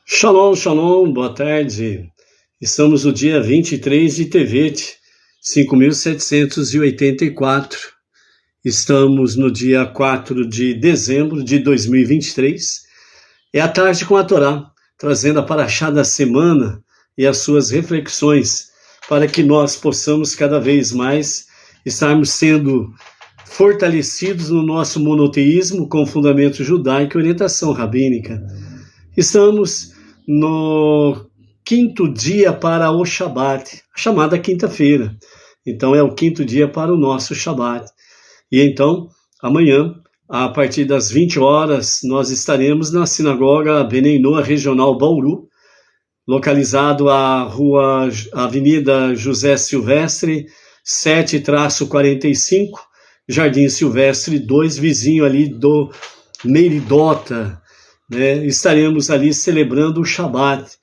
Shalom, shalom, boa tarde. Estamos no dia 23 de Tevet, 5.784. Estamos no dia 4 de dezembro de 2023. É a tarde com a Torá, trazendo a paraxá da semana e as suas reflexões, para que nós possamos cada vez mais estarmos sendo fortalecidos no nosso monoteísmo com fundamento judaico e orientação rabínica. Estamos no quinto dia para o Shabat, a chamada quinta-feira. Então é o quinto dia para o nosso Shabat. E então, amanhã, a partir das 20 horas, nós estaremos na Sinagoga Bnei Noach Regional Bauru, localizado à Avenida José Silvestre, 7-45, Jardim Silvestre 2, vizinho ali do Meridota, né? Estaremos ali celebrando o Shabat,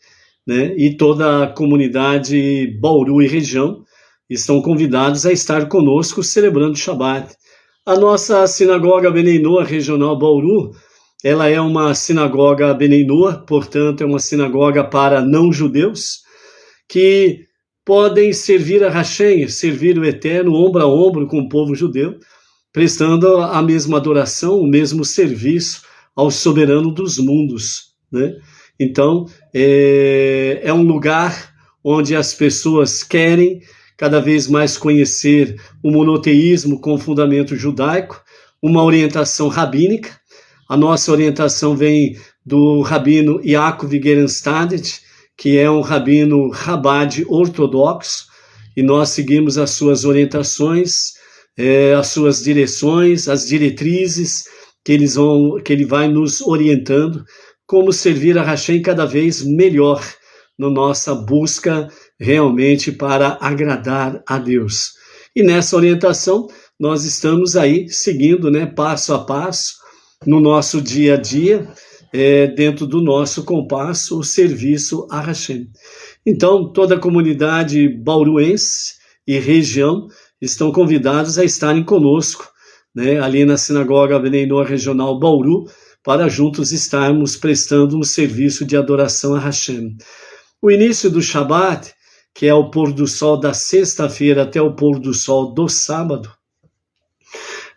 né? E toda a comunidade Bauru e região estão convidados a estar conosco celebrando o Shabat. A nossa sinagoga Bnei Noach Regional Bauru, ela é uma sinagoga Bnei Noach, portanto é uma sinagoga para não-judeus, que podem servir a Hashem, servir o Eterno ombro a ombro com o povo judeu, prestando a mesma adoração, o mesmo serviço ao soberano dos mundos, né? Então, é um lugar onde as pessoas querem cada vez mais conhecer o monoteísmo com fundamento judaico, uma orientação rabínica. A nossa orientação vem do rabino Yaakov Gerenstadet, que é um rabino Chabad ortodoxo, e nós seguimos as suas orientações, as suas direções, as diretrizes, que ele vai nos orientando como servir a Hashem cada vez melhor na nossa busca realmente para agradar a Deus. E nessa orientação nós estamos aí seguindo, né, passo a passo no nosso dia a dia, dentro do nosso compasso, o serviço a Hashem. Então toda a comunidade bauruense e região estão convidados a estarem conosco, né, ali na Sinagoga Bnei Noach Regional Bauru, para juntos estarmos prestando um serviço de adoração a Hashem. O início do Shabat, que é o pôr do sol da sexta-feira até o pôr do sol do sábado,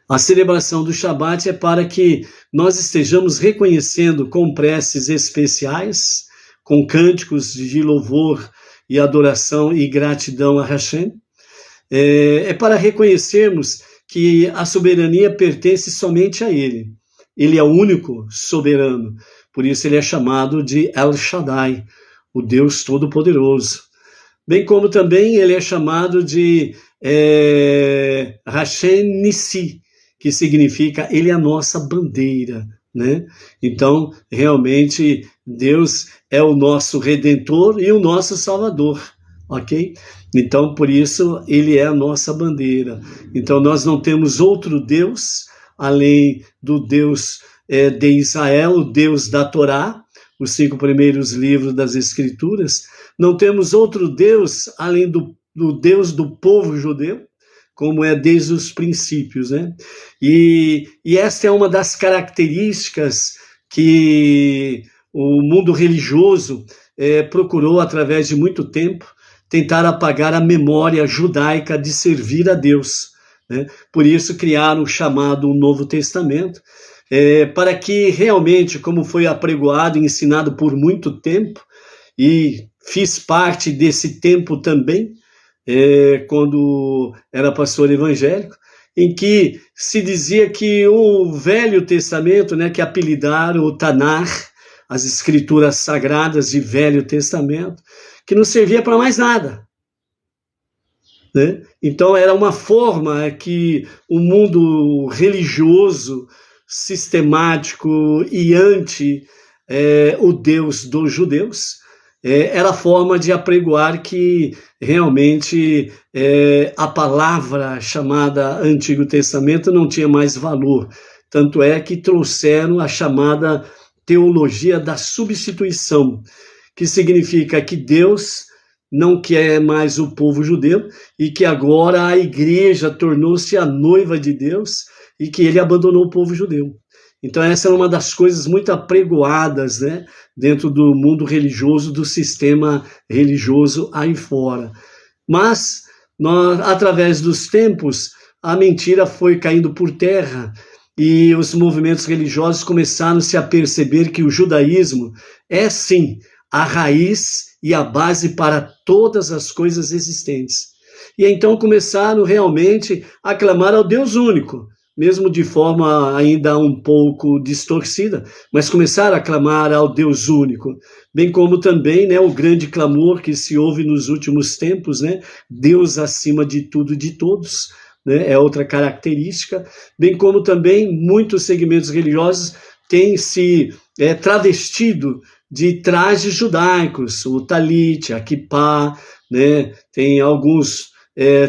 a celebração do Shabat é para que nós estejamos reconhecendo com preces especiais, com cânticos de louvor e adoração e gratidão a Hashem. É para reconhecermos que a soberania pertence somente a Ele. Ele é o único soberano. Por isso ele é chamado de El Shaddai, o Deus Todo-Poderoso. Bem como também ele é chamado de Hashem Nissi, que significa ele é a nossa bandeira, né? Então, realmente, Deus é o nosso Redentor e o nosso Salvador, ok? Então, por isso, ele é a nossa bandeira. Então, nós não temos outro Deus, além do Deus de Israel, o Deus da Torá, os 5 primeiros livros das Escrituras. Não temos outro Deus, além do Deus do povo judeu, como é desde os princípios, né? E esta é uma das características que o mundo religioso procurou, através de muito tempo, tentar apagar a memória judaica de servir a Deus, né? Por isso criaram o chamado Novo Testamento, para que realmente, como foi apregoado e ensinado por muito tempo, e fiz parte desse tempo também, quando era pastor evangélico, em que se dizia que o Velho Testamento, né, que apelidaram o Tanar, as escrituras sagradas de Velho Testamento, que não servia para mais nada, né? Então era uma forma que o mundo religioso, sistemático e anti o Deus dos judeus, era a forma de apregoar que realmente a palavra chamada Antigo Testamento não tinha mais valor. Tanto é que trouxeram a chamada teologia da substituição, que significa que Deus não quer mais o povo judeu e que agora a igreja tornou-se a noiva de Deus e que ele abandonou o povo judeu. Então essa é uma das coisas muito apregoadas, né, dentro do mundo religioso, do sistema religioso aí fora. Mas, através dos tempos, a mentira foi caindo por terra e os movimentos religiosos começaram-se a perceber que o judaísmo é, sim, a raiz e a base para todas as coisas existentes. E então começaram realmente a clamar ao Deus único, mesmo de forma ainda um pouco distorcida, mas começaram a clamar ao Deus único, bem como também, né, o grande clamor que se ouve nos últimos tempos, né, Deus acima de tudo e de todos, né, é outra característica, bem como também muitos segmentos religiosos têm se travestido de trajes judaicos, o talit, a kippá, né, tem alguns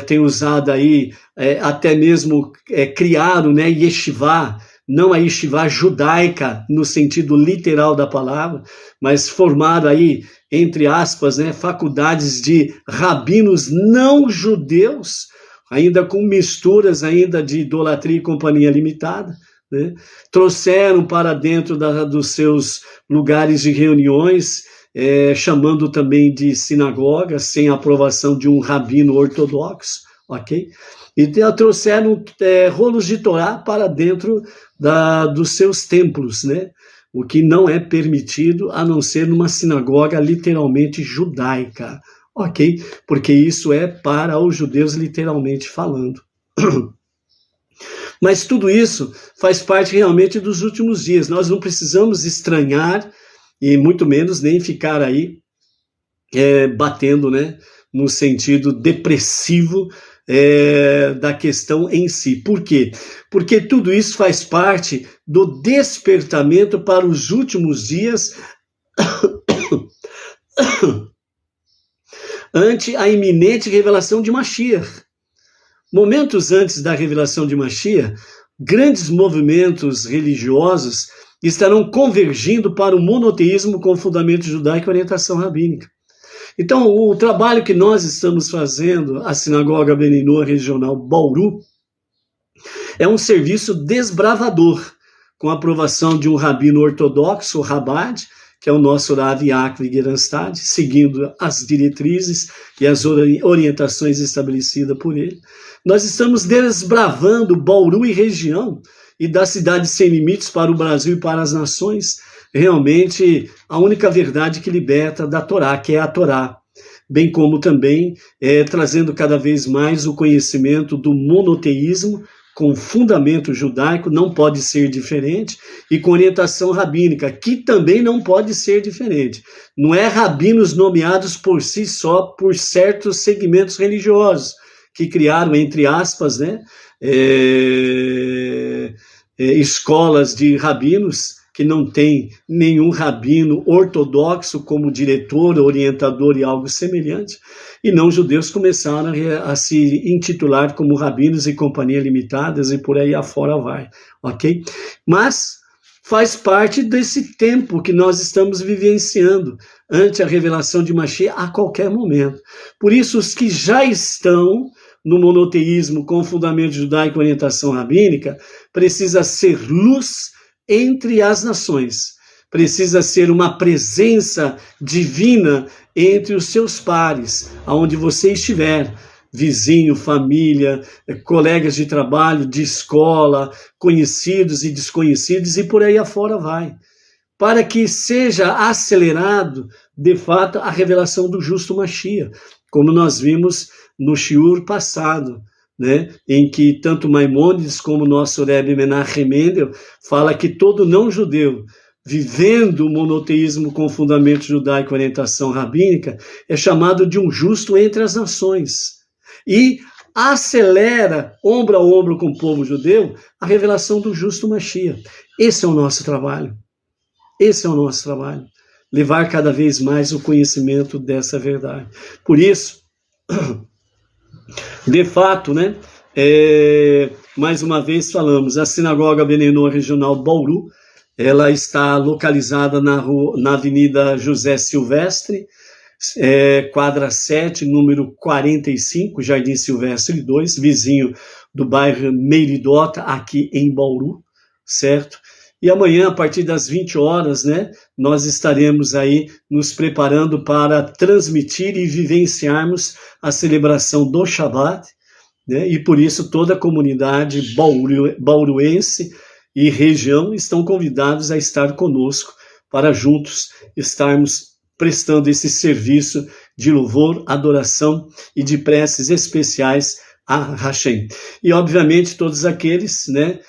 tem usado aí, até mesmo criaram, né, yeshivá, não a yeshivá judaica no sentido literal da palavra, mas formaram aí, entre aspas, né, faculdades de rabinos não judeus, ainda com misturas ainda de idolatria e companhia limitada, né? Trouxeram para dentro dos seus lugares de reuniões, chamando também de sinagoga, sem aprovação de um rabino ortodoxo, ok? E trouxeram rolos de Torá para dentro dos seus templos, né? O que não é permitido, a não ser numa sinagoga literalmente judaica, ok? Porque isso é para os judeus literalmente falando. Mas tudo isso faz parte realmente dos últimos dias. Nós não precisamos estranhar e muito menos nem ficar aí batendo, né, no sentido depressivo da questão em si. Por quê? Porque tudo isso faz parte do despertamento para os últimos dias ante a iminente revelação de Mashiach. Momentos antes da revelação de Mashiach, grandes movimentos religiosos estarão convergindo para o monoteísmo com fundamento judaico e orientação rabínica. Então, o trabalho que nós estamos fazendo, a Sinagoga Beninu Regional Bauru, é um serviço desbravador, com a aprovação de um rabino ortodoxo, o Rabad, que é o nosso Rav Yaakov Geranstad, seguindo as diretrizes e as orientações estabelecidas por ele. Nós estamos desbravando Bauru e região, e da cidade sem limites para o Brasil e para as nações, realmente a única verdade que liberta da Torá, que é a Torá, bem como também trazendo cada vez mais o conhecimento do monoteísmo, com fundamento judaico, não pode ser diferente, e com orientação rabínica, que também não pode ser diferente. Não é rabinos nomeados por si só, por certos segmentos religiosos, que criaram, entre aspas, né, escolas de rabinos, que não tem nenhum rabino ortodoxo como diretor, orientador e algo semelhante, e não judeus começaram a se intitular como rabinos e companhia limitadas e por aí afora vai, ok? Mas faz parte desse tempo que nós estamos vivenciando ante a revelação de Mashiach a qualquer momento. Por isso, os que já estão no monoteísmo com fundamento judaico e orientação rabínica, precisa ser luz entre as nações, precisa ser uma presença divina entre os seus pares, aonde você estiver, vizinho, família, colegas de trabalho, de escola, conhecidos e desconhecidos, e por aí afora vai, para que seja acelerado, de fato, a revelação do justo Mashiach, como nós vimos no shiur passado, né, em que tanto Maimônides como nosso Rebbe Menachem Mendel fala que todo não-judeu vivendo o monoteísmo com fundamento judaico e orientação rabínica é chamado de um justo entre as nações e acelera, ombro a ombro com o povo judeu, a revelação do justo Mashiach. Esse é o nosso trabalho. Esse é o nosso trabalho. Levar cada vez mais o conhecimento dessa verdade. Por isso, de fato, né, mais uma vez falamos, a Sinagoga Beninu Regional Bauru, ela está localizada na Avenida José Silvestre, quadra 7, número 45, Jardim Silvestre 2, vizinho do bairro Meiridota, aqui em Bauru, certo? E amanhã, a partir das 20 horas, né, nós estaremos aí nos preparando para transmitir e vivenciarmos a celebração do Shabat, né, e por isso toda a comunidade bauruense e região estão convidados a estar conosco para juntos estarmos prestando esse serviço de louvor, adoração e de preces especiais a Hashem. E, obviamente, todos aqueles, né,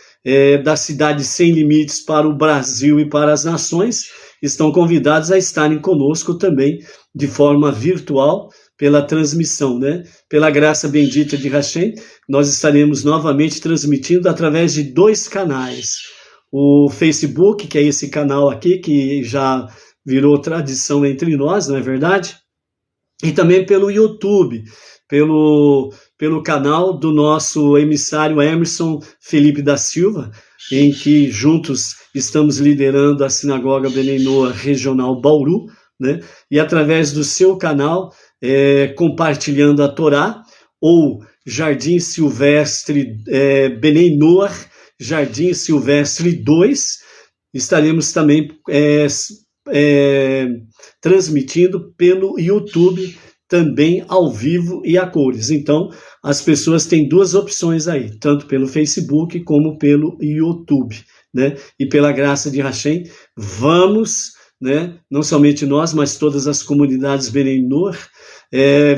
da Cidade Sem Limites para o Brasil e para as nações estão convidados a estarem conosco também de forma virtual pela transmissão, né? Pela graça bendita de Hashem, nós estaremos novamente transmitindo através de 2 canais. O Facebook, que é esse canal aqui, que já virou tradição entre nós, não é verdade? E também pelo YouTube, pelo canal do nosso emissário Emerson Felipe da Silva, em que juntos estamos liderando a Sinagoga Benei Noach Regional Bauru, né? E através do seu canal, compartilhando a Torá, ou Jardim Silvestre Benei Noach, Jardim Silvestre 2, estaremos também transmitindo pelo YouTube, também ao vivo e a cores. Então, as pessoas têm 2 opções aí, tanto pelo Facebook como pelo YouTube, né? E pela graça de Hashem, vamos, né, não somente nós, mas todas as comunidades Benei Noach,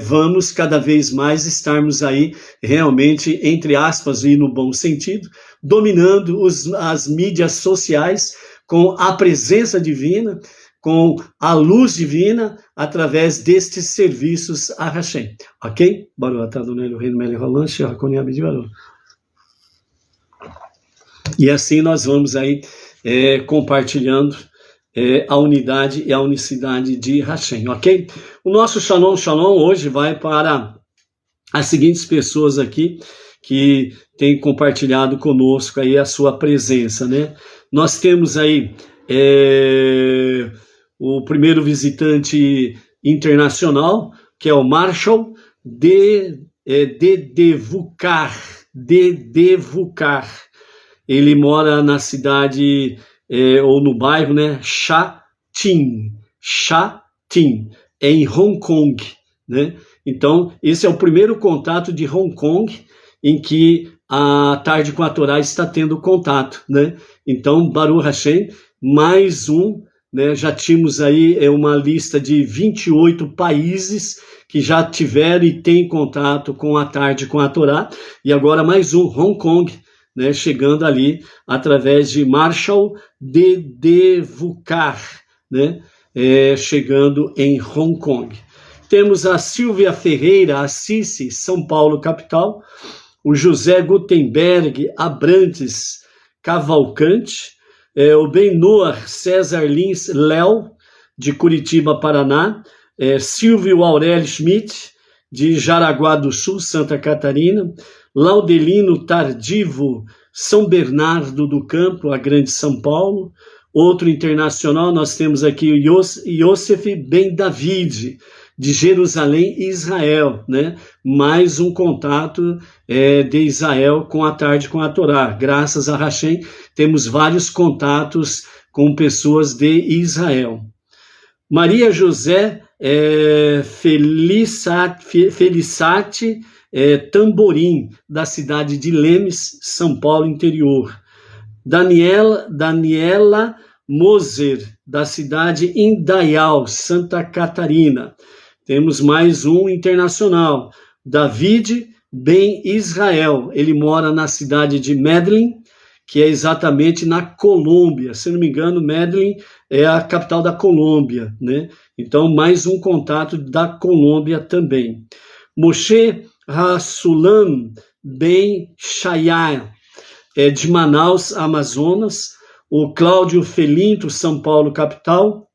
vamos cada vez mais estarmos aí realmente, entre aspas, e no bom sentido, dominando as mídias sociais com a presença divina, com a luz divina, através destes serviços a Hashem. Ok? E assim nós vamos aí compartilhando a unidade e a unicidade de Hashem, ok? O nosso Shalom Shalom hoje vai para as seguintes pessoas aqui que têm compartilhado conosco aí a sua presença, né? Nós temos aí o primeiro visitante internacional, que é o Marshall Dedevukar. Ele mora na cidade, ou no bairro, né, Sha-Tin, em Hong Kong, né? Então, esse é o primeiro contato de Hong Kong em que a Tarde com a Torá está tendo contato, né? Então, Baruch Hashem, mais um, né? Já tínhamos aí uma lista de 28 países que já tiveram e têm contato com a Tarde com a Torá, e agora mais um, Hong Kong, né? Chegando ali através de Marshall Dedevukar, né? Chegando em Hong Kong. Temos a Silvia Ferreira Assisi, São Paulo, capital, o José Gutenberg Abrantes Cavalcante, o Ben Noach César Lins Léo, de Curitiba, Paraná, Silvio Aurélio Schmidt, de Jaraguá do Sul, Santa Catarina, Laudelino Tardivo, São Bernardo do Campo, a Grande São Paulo. Outro internacional, nós temos aqui o Yosef Ben David, de Jerusalém, Israel, né? Mais um contato de Israel com a Tarde com a Torá. Graças a Hashem, temos vários contatos com pessoas de Israel. Maria José Felissati Tamborim, da cidade de Lemes, São Paulo, interior. Daniela Moser, da cidade Indaial, Santa Catarina. Temos mais um internacional, David Ben Israel. Ele mora na cidade de Medellín, que é exatamente na Colômbia. Se não me engano, Medellín é a capital da Colômbia, né? Então, mais um contato da Colômbia também. Moshe Hassulam Ben Shayar, de Manaus, Amazonas. O Cláudio Felinto, São Paulo, capital.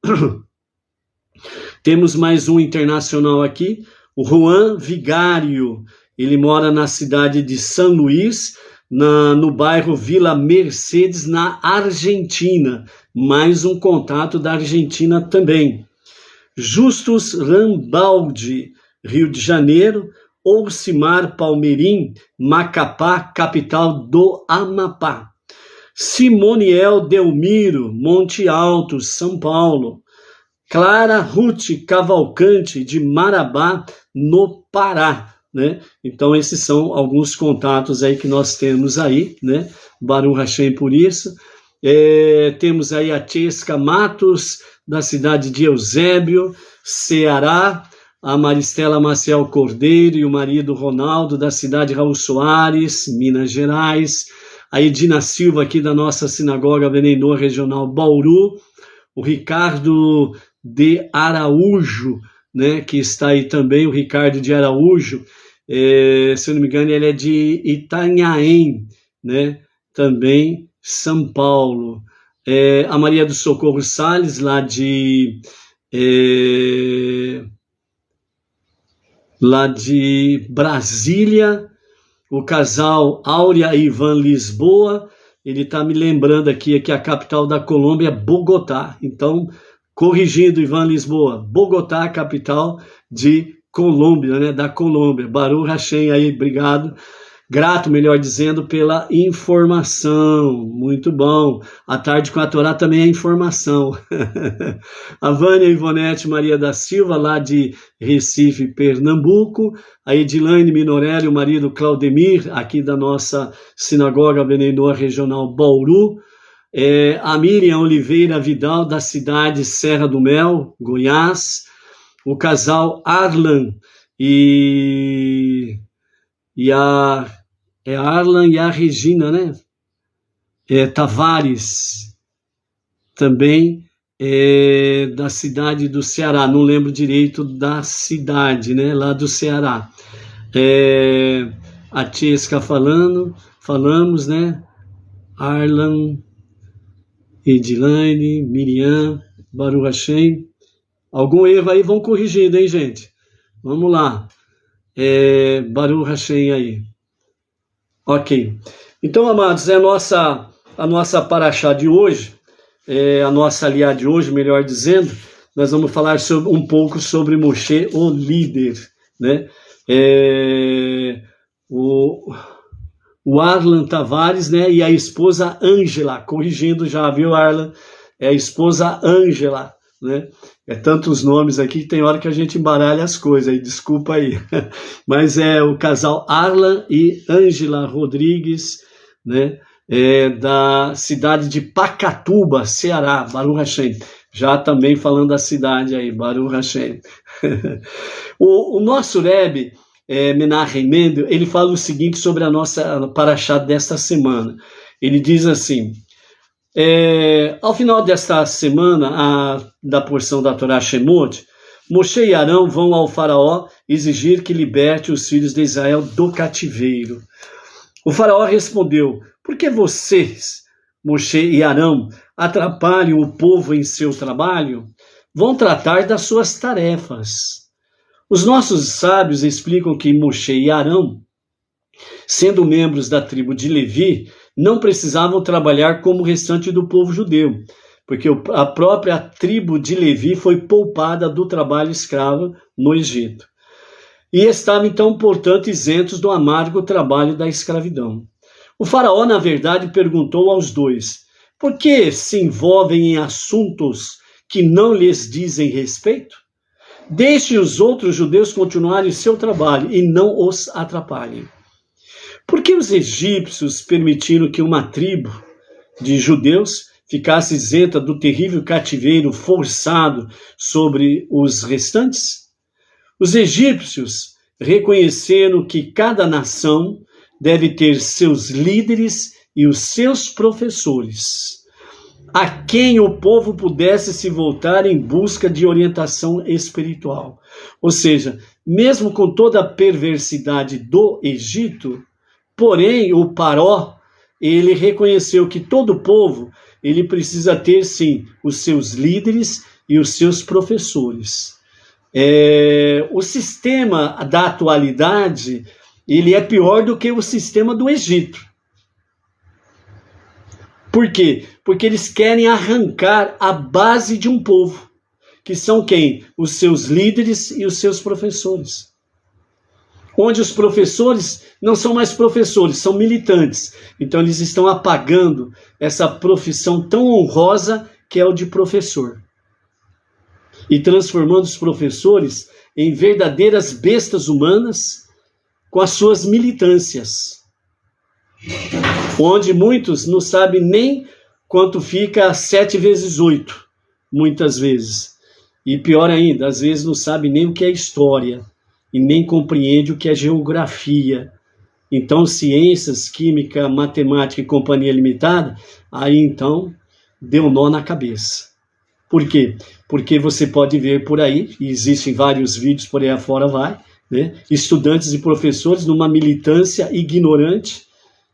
Temos mais um internacional aqui, o Juan Vigário. Ele mora na cidade de São Luís, no bairro Vila Mercedes, na Argentina. Mais um contato da Argentina também. Justus Rambaldi, Rio de Janeiro. Orcimar Palmeirim, Macapá, capital do Amapá. Simoniel Delmiro, Monte Alto, São Paulo. Clara Ruth Cavalcante, de Marabá, no Pará, né? Então, esses são alguns contatos aí que nós temos aí, né? Baruch Hashem por isso. Temos aí a Tiesca Matos, da cidade de Eusébio, Ceará, a Maristela Maciel Cordeiro e o marido Ronaldo, da cidade de Raul Soares, Minas Gerais, a Edina Silva, aqui da nossa sinagoga Benenor Regional Bauru, o Ricardo de Araújo, né, que está aí também, o Ricardo de Araújo, se eu não me engano, ele é de Itanhaém, né, também São Paulo. A Maria do Socorro Salles, lá de Brasília, o casal Áurea e Ivan Lisboa. Ele está me lembrando aqui que a capital da Colômbia é Bogotá. Então, corrigindo, Ivan Lisboa, Bogotá, capital de Colômbia, né? Da Colômbia. Baruch Hashem aí, obrigado. Grato, melhor dizendo, pela informação. Muito bom. A tarde com a Torá também é informação. A Vânia Ivonete Maria da Silva, lá de Recife, Pernambuco. A Edilane Minorelli, o marido Claudemir, aqui da nossa sinagoga Benenor Regional Bauru. A Miriam Oliveira Vidal, da cidade Serra do Mel, Goiás. O casal Arlan e a Arlan e a Regina, né? Tavares, também da cidade do Ceará, não lembro direito da cidade, né? Lá do Ceará. A Tiesca falamos, né? Arlan, Edilane, Miriam, Baruch Hashem. Algum erro aí, vão corrigindo, hein, gente? Vamos lá. Baruch Hashem aí. Ok. Então, amados, a nossa paraxá de hoje, a nossa aliá de hoje, melhor dizendo, nós vamos falar um pouco sobre Moshe, o líder, né? O Arlan Tavares, né? E a esposa Ângela, corrigindo já, viu, Arlan? É a esposa Ângela, né? Tantos nomes aqui que tem hora que a gente embaralha as coisas aí, desculpa aí. Mas é o casal Arlan e Ângela Rodrigues, né? Da cidade de Pacatuba, Ceará, Baruch Hashem. Já também falando da cidade aí, Baruch Hashem. O nosso Rebbe, Menachem Mendel, ele fala o seguinte sobre a nossa paraxá desta semana. Ele diz assim: ao final desta semana, da porção da Torá Shemot, Moshe e Arão vão ao faraó exigir que liberte os filhos de Israel do cativeiro. O faraó respondeu: por que vocês, Moshe e Arão, atrapalham o povo em seu trabalho? Vão tratar das suas tarefas. Os nossos sábios explicam que Moshe e Arão, sendo membros da tribo de Levi, não precisavam trabalhar como o restante do povo judeu, porque a própria tribo de Levi foi poupada do trabalho escravo no Egito. E estavam, então, portanto, isentos do amargo trabalho da escravidão. O faraó, na verdade, perguntou aos dois: por que se envolvem em assuntos que não lhes dizem respeito? Deixe os outros judeus continuarem seu trabalho e não os atrapalhem. Por que os egípcios permitiram que uma tribo de judeus ficasse isenta do terrível cativeiro forçado sobre os restantes? Os egípcios reconheceram que cada nação deve ter seus líderes e os seus professores, a quem o povo pudesse se voltar em busca de orientação espiritual. Ou seja, mesmo com toda a perversidade do Egito, porém o Paró, ele reconheceu que todo povo, ele precisa ter, sim, os seus líderes e os seus professores. O sistema da atualidade, ele é pior do que o sistema do Egito. Por quê? Porque eles querem arrancar a base de um povo, que são quem? Os seus líderes e os seus professores. onde os professores não são mais professores, são militantes. Então eles estão apagando essa profissão tão honrosa que é o de professor. E transformando os professores em verdadeiras bestas humanas com as suas militâncias. Onde muitos não sabem nem quanto fica 7 vezes 8, muitas vezes. E pior ainda, às vezes não sabem nem o que é história. E nem compreende o que é geografia. Então, ciências, química, matemática e companhia limitada, aí então deu nó na cabeça. Por quê? Porque você pode ver por aí, e existem vários vídeos por aí afora, né? Estudantes e professores numa militância ignorante,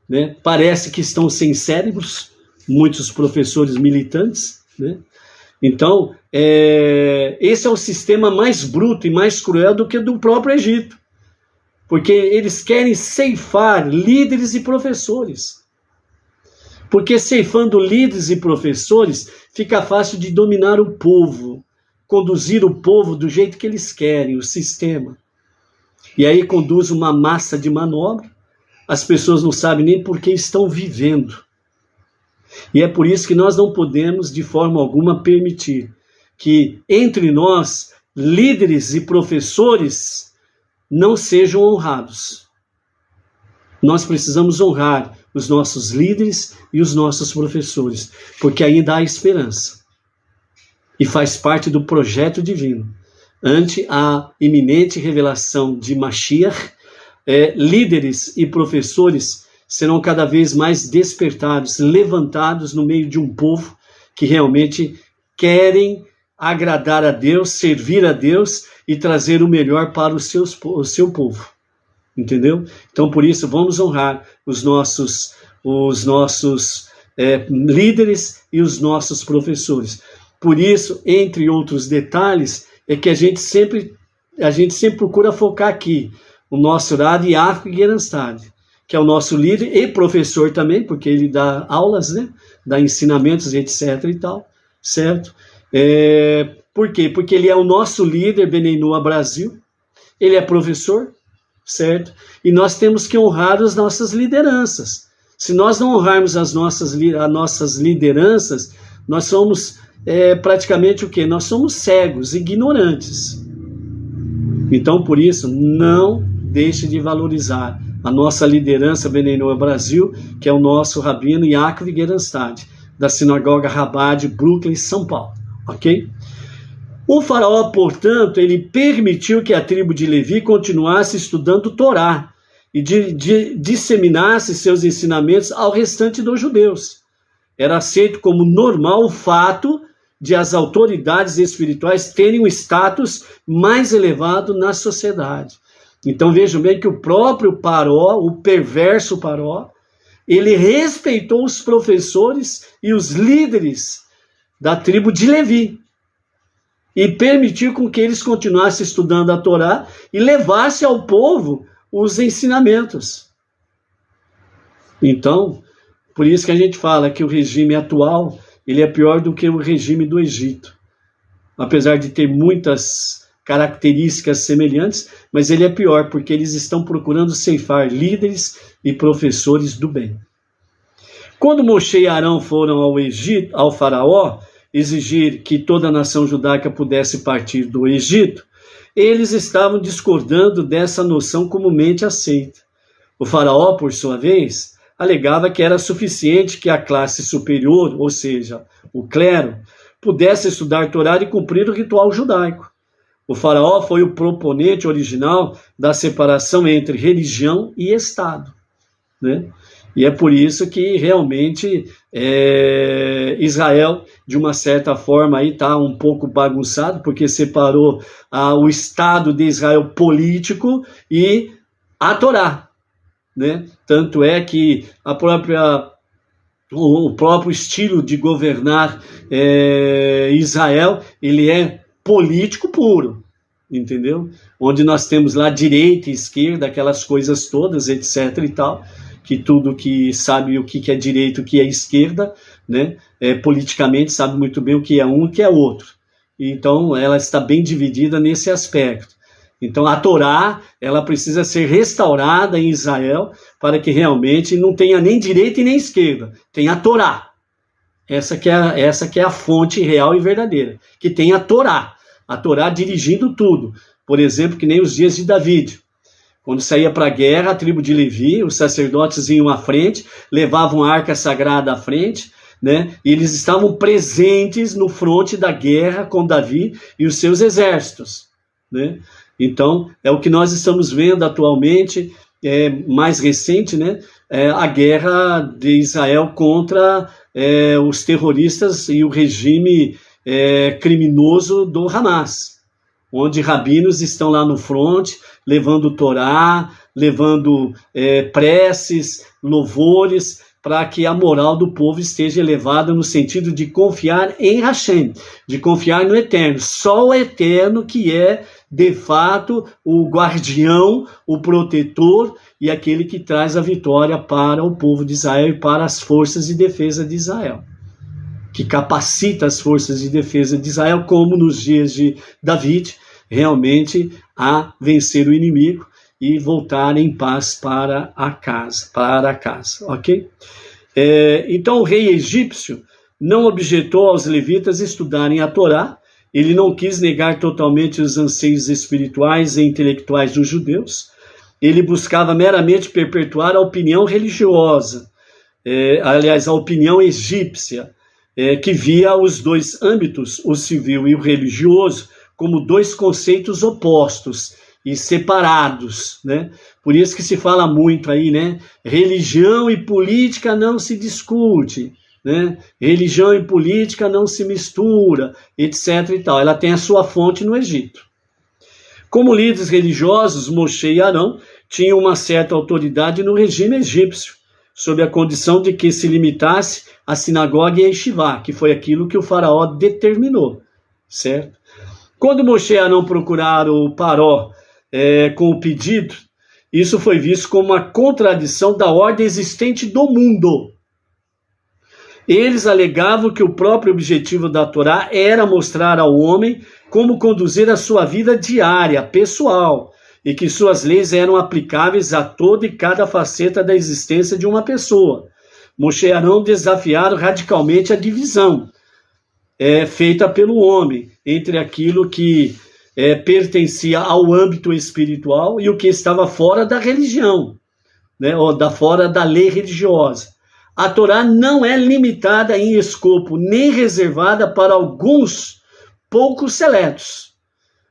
né? Parece que estão sem cérebros, muitos professores militantes, né? Então, esse é o sistema mais bruto e mais cruel do que do próprio Egito. Porque eles querem ceifar líderes e professores. Porque ceifando líderes e professores, fica fácil de dominar o povo, conduzir o povo do jeito que eles querem, o sistema. E aí conduz uma massa de manobra, as pessoas não sabem nem por que estão vivendo. E é por isso que nós não podemos, de forma alguma, permitir que entre nós, líderes e professores, não sejam honrados. Nós precisamos honrar os nossos líderes e os nossos professores, porque ainda há esperança. E faz parte do projeto divino. Ante a iminente revelação de Mashiach, líderes e professores serão cada vez mais despertados, levantados no meio de um povo que realmente querem agradar a Deus, servir a Deus e trazer o melhor para o seu povo. Entendeu? Então, por isso, vamos honrar os nossos líderes e os nossos professores. Por isso, entre outros detalhes, é que a gente sempre procura focar aqui o nosso Rav Yaakov Gerenstad, que é o nosso líder e professor também, porque ele dá aulas, né? Dá ensinamentos, etc. e tal, certo? Por quê? Porque ele é o nosso líder, Bnei Noach Brasil, ele é professor, certo? E nós temos que honrar as nossas lideranças. Se nós não honrarmos as nossas lideranças, nós somos praticamente o quê? Nós somos cegos, ignorantes. Então, por isso, não deixe de valorizar a nossa liderança Bnei Noach Brasil, que é o nosso rabino Yaakov Gerenstad, da Sinagoga Rabbah de Brooklyn, São Paulo. Ok? O faraó, portanto, ele permitiu que a tribo de Levi continuasse estudando Torá e disseminasse seus ensinamentos ao restante dos judeus. Era aceito como normal o fato de as autoridades espirituais terem um status mais elevado na sociedade. Então vejam bem que o próprio Paró, o perverso Paró, ele respeitou os professores e os líderes da tribo de Levi e permitiu com que eles continuassem estudando a Torá e levassem ao povo os ensinamentos. Então, por isso que a gente fala que o regime atual ele é pior do que o regime do Egito. Apesar de ter muitas características semelhantes, mas ele é pior, porque eles estão procurando ceifar líderes e professores do bem. Quando Moshe e Arão foram ao Egito, ao faraó, exigir que toda a nação judaica pudesse partir do Egito, eles estavam discordando dessa noção comumente aceita. O faraó, por sua vez, alegava que era suficiente que a classe superior, ou seja, o clero, pudesse estudar Torá e cumprir o ritual judaico. O faraó foi o proponente original da separação entre religião e Estado, né? E é por isso que realmente Israel, de uma certa forma, aí está um pouco bagunçado, porque separou o Estado de Israel político e a Torá, né? Tanto é que o próprio estilo de governar Israel, ele é político puro, entendeu? Onde nós temos lá direita e esquerda, aquelas coisas todas, etc. e tal, que tudo que sabe o que é direita e o que é esquerda, né? Politicamente sabe muito bem o que é um e o que é outro. Então, ela está bem dividida nesse aspecto. Então a Torá, ela precisa ser restaurada em Israel para que realmente não tenha nem direita e nem esquerda. Tem a Torá. Essa que é a fonte real e verdadeira. Que tem a Torá. A Torá dirigindo tudo. Por exemplo, que nem os dias de David. Quando saía para a guerra, a tribo de Levi, os sacerdotes iam à frente, levavam a arca sagrada à frente, né? E eles estavam presentes no fronte da guerra com Davi e os seus exércitos, né? Então, é o que nós estamos vendo atualmente, mais recente, né? A guerra de Israel contra os terroristas e o regime criminoso do Hamas, onde rabinos estão lá no fronte, levando Torá, levando preces, louvores, para que a moral do povo esteja elevada no sentido de confiar em Hashem, de confiar no Eterno. Só o Eterno que é, de fato, o guardião, o protetor e aquele que traz a vitória para o povo de Israel e para as forças de defesa de Israel, que capacita as forças de defesa de Israel, como nos dias de David, realmente a vencer o inimigo e voltar em paz para a casa, ok? Então o rei egípcio não objetou aos levitas estudarem a Torá, ele não quis negar totalmente os anseios espirituais e intelectuais dos judeus, ele buscava meramente perpetuar a opinião religiosa, aliás, a opinião egípcia, que via os dois âmbitos, o civil e o religioso, como dois conceitos opostos e separados, né? Por isso que se fala muito aí, né? Religião e política não se discute, né? Religião e política não se mistura, etc. e tal. Ela tem a sua fonte no Egito. Como líderes religiosos, Moshe e Arão tinham uma certa autoridade no regime egípcio, sob a condição de que se limitasse a sinagoga e a yeshivá, que foi aquilo que o faraó determinou, certo? Quando Moshe e Arão procuraram o Paró com o pedido, isso foi visto como uma contradição da ordem existente do mundo. Eles alegavam que o próprio objetivo da Torá era mostrar ao homem como conduzir a sua vida diária, pessoal, e que suas leis eram aplicáveis a toda e cada faceta da existência de uma pessoa. Moshe e Arão desafiaram radicalmente a divisão feita pelo homem entre aquilo que pertencia ao âmbito espiritual e o que estava fora da religião, né, ou fora da lei religiosa. A Torá não é limitada em escopo, nem reservada para alguns poucos seletos.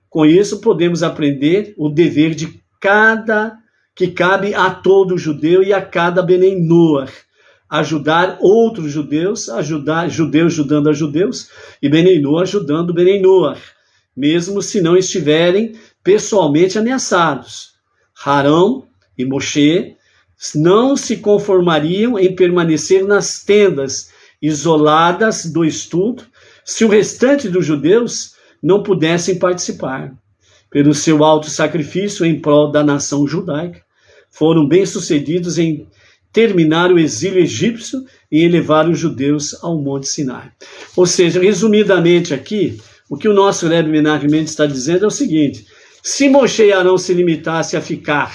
Com isso, podemos aprender o dever que cabe a todo judeu e a cada Benei Noach, ajudar outros judeus, ajudar judeus ajudando a judeus, e Benei Noach ajudando Benei Noach, mesmo se não estiverem pessoalmente ameaçados. Arão e Moshe não se conformariam em permanecer nas tendas isoladas do estudo, se o restante dos judeus não pudessem participar. Pelo seu alto sacrifício em prol da nação judaica, foram bem-sucedidos em terminar o exílio egípcio e em levar os judeus ao Monte Sinai. Ou seja, resumidamente aqui, o que o nosso Rebbe Menachem Mendes está dizendo é o seguinte: se Moshe e Arão se limitassem a ficar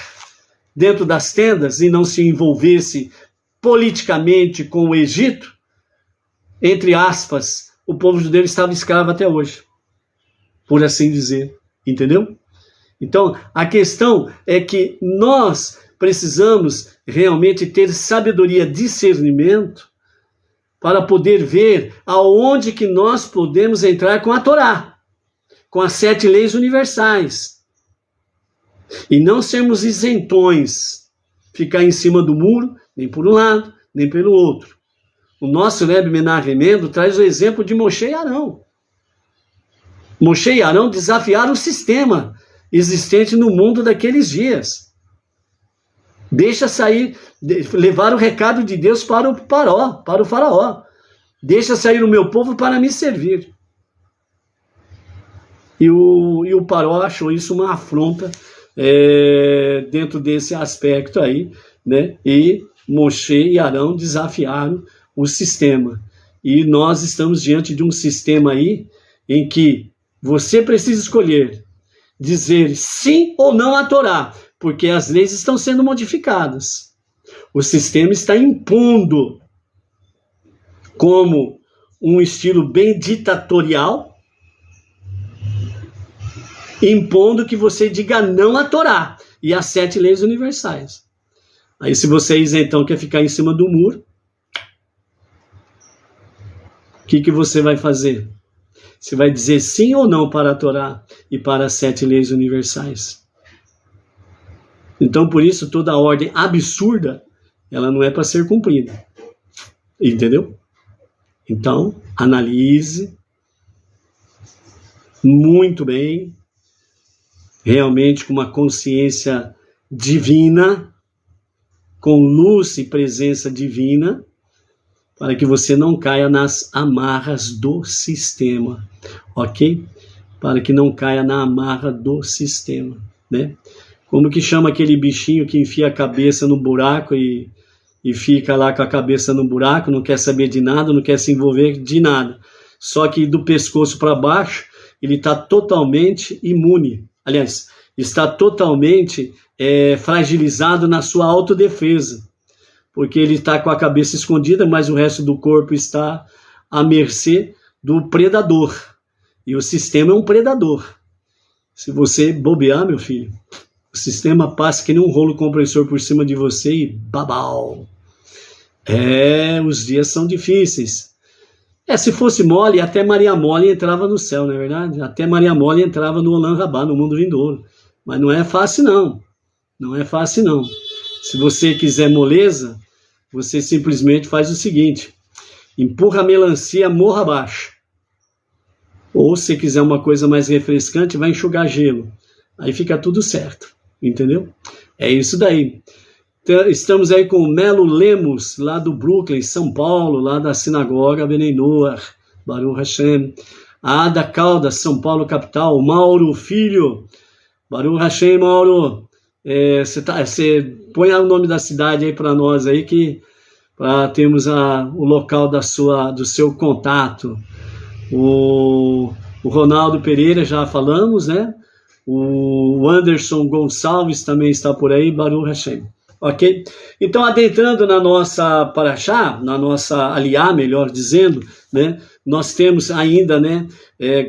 dentro das tendas e não se envolvesse politicamente com o Egito, entre aspas, o povo judeu estava escravo até hoje, por assim dizer, entendeu? Então, a questão é que nós precisamos realmente ter sabedoria, discernimento, para poder ver aonde que nós podemos entrar com a Torá, com as 7 leis universais. E não sermos isentões, ficar em cima do muro, nem por um lado, nem pelo outro. O nosso Rebbe Menachem Mendes traz o exemplo de Moshe e Arão. Moshe e Arão desafiaram o sistema existente no mundo daqueles dias. Deixa sair, levar o recado de Deus para o faraó. Deixa sair o meu povo para me servir. E o faraó achou isso uma afronta dentro desse aspecto aí, né? E Moshe e Arão desafiaram o sistema. E nós estamos diante de um sistema aí em que você precisa escolher dizer sim ou não à Torá, porque as leis estão sendo modificadas. O sistema está impondo como um estilo bem ditatorial, impondo que você diga não à Torá e às 7 leis universais. Aí se você então quer ficar em cima do muro, o que você vai fazer? Você vai dizer sim ou não para a Torá e para as 7 leis universais. Então, por isso, toda a ordem absurda, ela não é para ser cumprida. Entendeu? Então, analise muito bem, realmente com uma consciência divina, com luz e presença divina, para que você não caia nas amarras do sistema, ok? Para que não caia na amarra do sistema, né? Como que chama aquele bichinho que enfia a cabeça no buraco e fica lá com a cabeça no buraco, não quer saber de nada, não quer se envolver de nada. Só que do pescoço para baixo, ele está totalmente imune. Aliás, está totalmente fragilizado na sua autodefesa, porque ele está com a cabeça escondida, mas o resto do corpo está à mercê do predador. E o sistema é um predador. Se você bobear, meu filho, o sistema passa que nem um rolo compressor por cima de você e babau. Os dias são difíceis. Se fosse mole, até Maria Mole entrava no céu, não é verdade? Até Maria Mole entrava no Olam Rabá, no mundo vindouro. Mas não é fácil, não. Não é fácil, não. Se você quiser moleza, você simplesmente faz o seguinte: empurra a melancia morra abaixo. Ou, se quiser uma coisa mais refrescante, vai enxugar gelo. Aí fica tudo certo. Entendeu? É isso daí. Estamos aí com o Melo Lemos, lá do Brooklyn, São Paulo, lá da Sinagoga Benei Noach, Baruch Hashem. A Ada Caldas, São Paulo, capital. Mauro Filho, Baruch Hashem, Mauro. Você põe o nome da cidade aí para nós aí, para termos o local do seu contato. O Ronaldo Pereira, já falamos, né? O Anderson Gonçalves também está por aí, Baruch Hashem. Ok? Então, adentrando na nossa Parashá, na nossa Aliá, melhor dizendo, né? Nós temos ainda, né?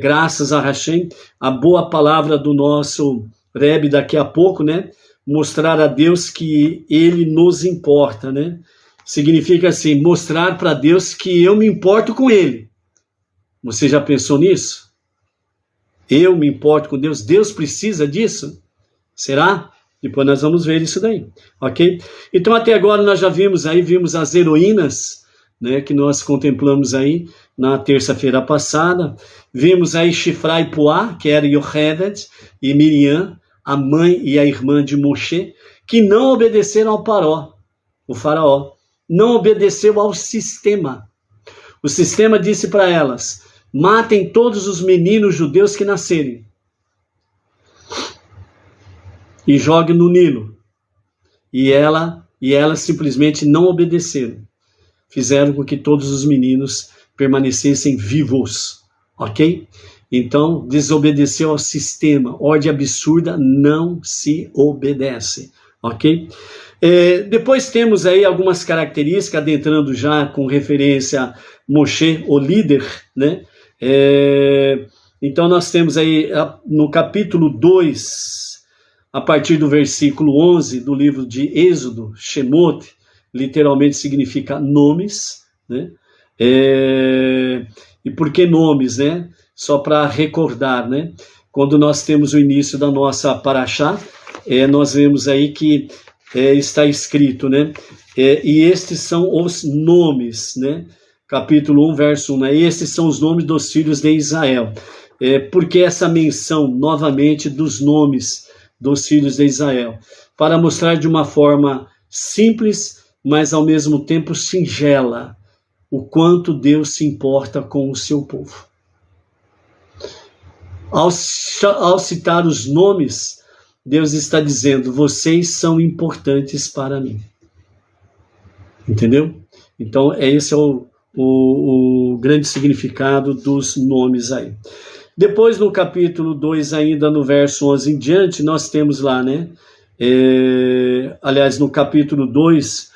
Graças a Hashem, a boa palavra do nosso Rebbe daqui a pouco, né? Mostrar a Deus que Ele nos importa, né? Significa assim, mostrar para Deus que eu me importo com Ele. Você já pensou nisso? Eu me importo com Deus? Deus precisa disso? Será? Depois nós vamos ver isso daí, ok? Então até agora nós já vimos as heroínas, né, que nós contemplamos aí na terça-feira passada. Vimos aí Shifra e Puá, que era Yocheved e Miriam, a mãe e a irmã de Moshe, que não obedeceram ao o faraó, não obedeceu ao sistema. O sistema disse para elas: matem todos os meninos judeus que nascerem e joguem no Nilo. E elas simplesmente não obedeceram. Fizeram com que todos os meninos permanecessem vivos, ok? Então, desobedeceu ao sistema. Ordem absurda não se obedece, ok? Depois temos aí algumas características, adentrando já com referência a Moshe, o líder, né? Então nós temos aí no capítulo 2, a partir do versículo 11 do livro de Êxodo, Shemot, literalmente significa nomes, né? E por que nomes, né? Só para recordar, né? Quando nós temos o início da nossa Parashá, nós vemos aí que está escrito, né? E estes são os nomes, né? Capítulo 1, verso 1, né? Estes são os nomes dos filhos de Israel. Porque essa menção, novamente, dos nomes dos filhos de Israel? Para mostrar de uma forma simples, mas ao mesmo tempo singela, o quanto Deus se importa com o seu povo. Ao citar os nomes, Deus está dizendo: vocês são importantes para mim. Entendeu? Então, esse é o grande significado dos nomes aí. Depois, no capítulo 2, ainda no verso 11 em diante, nós temos lá, né? Aliás, no capítulo 2,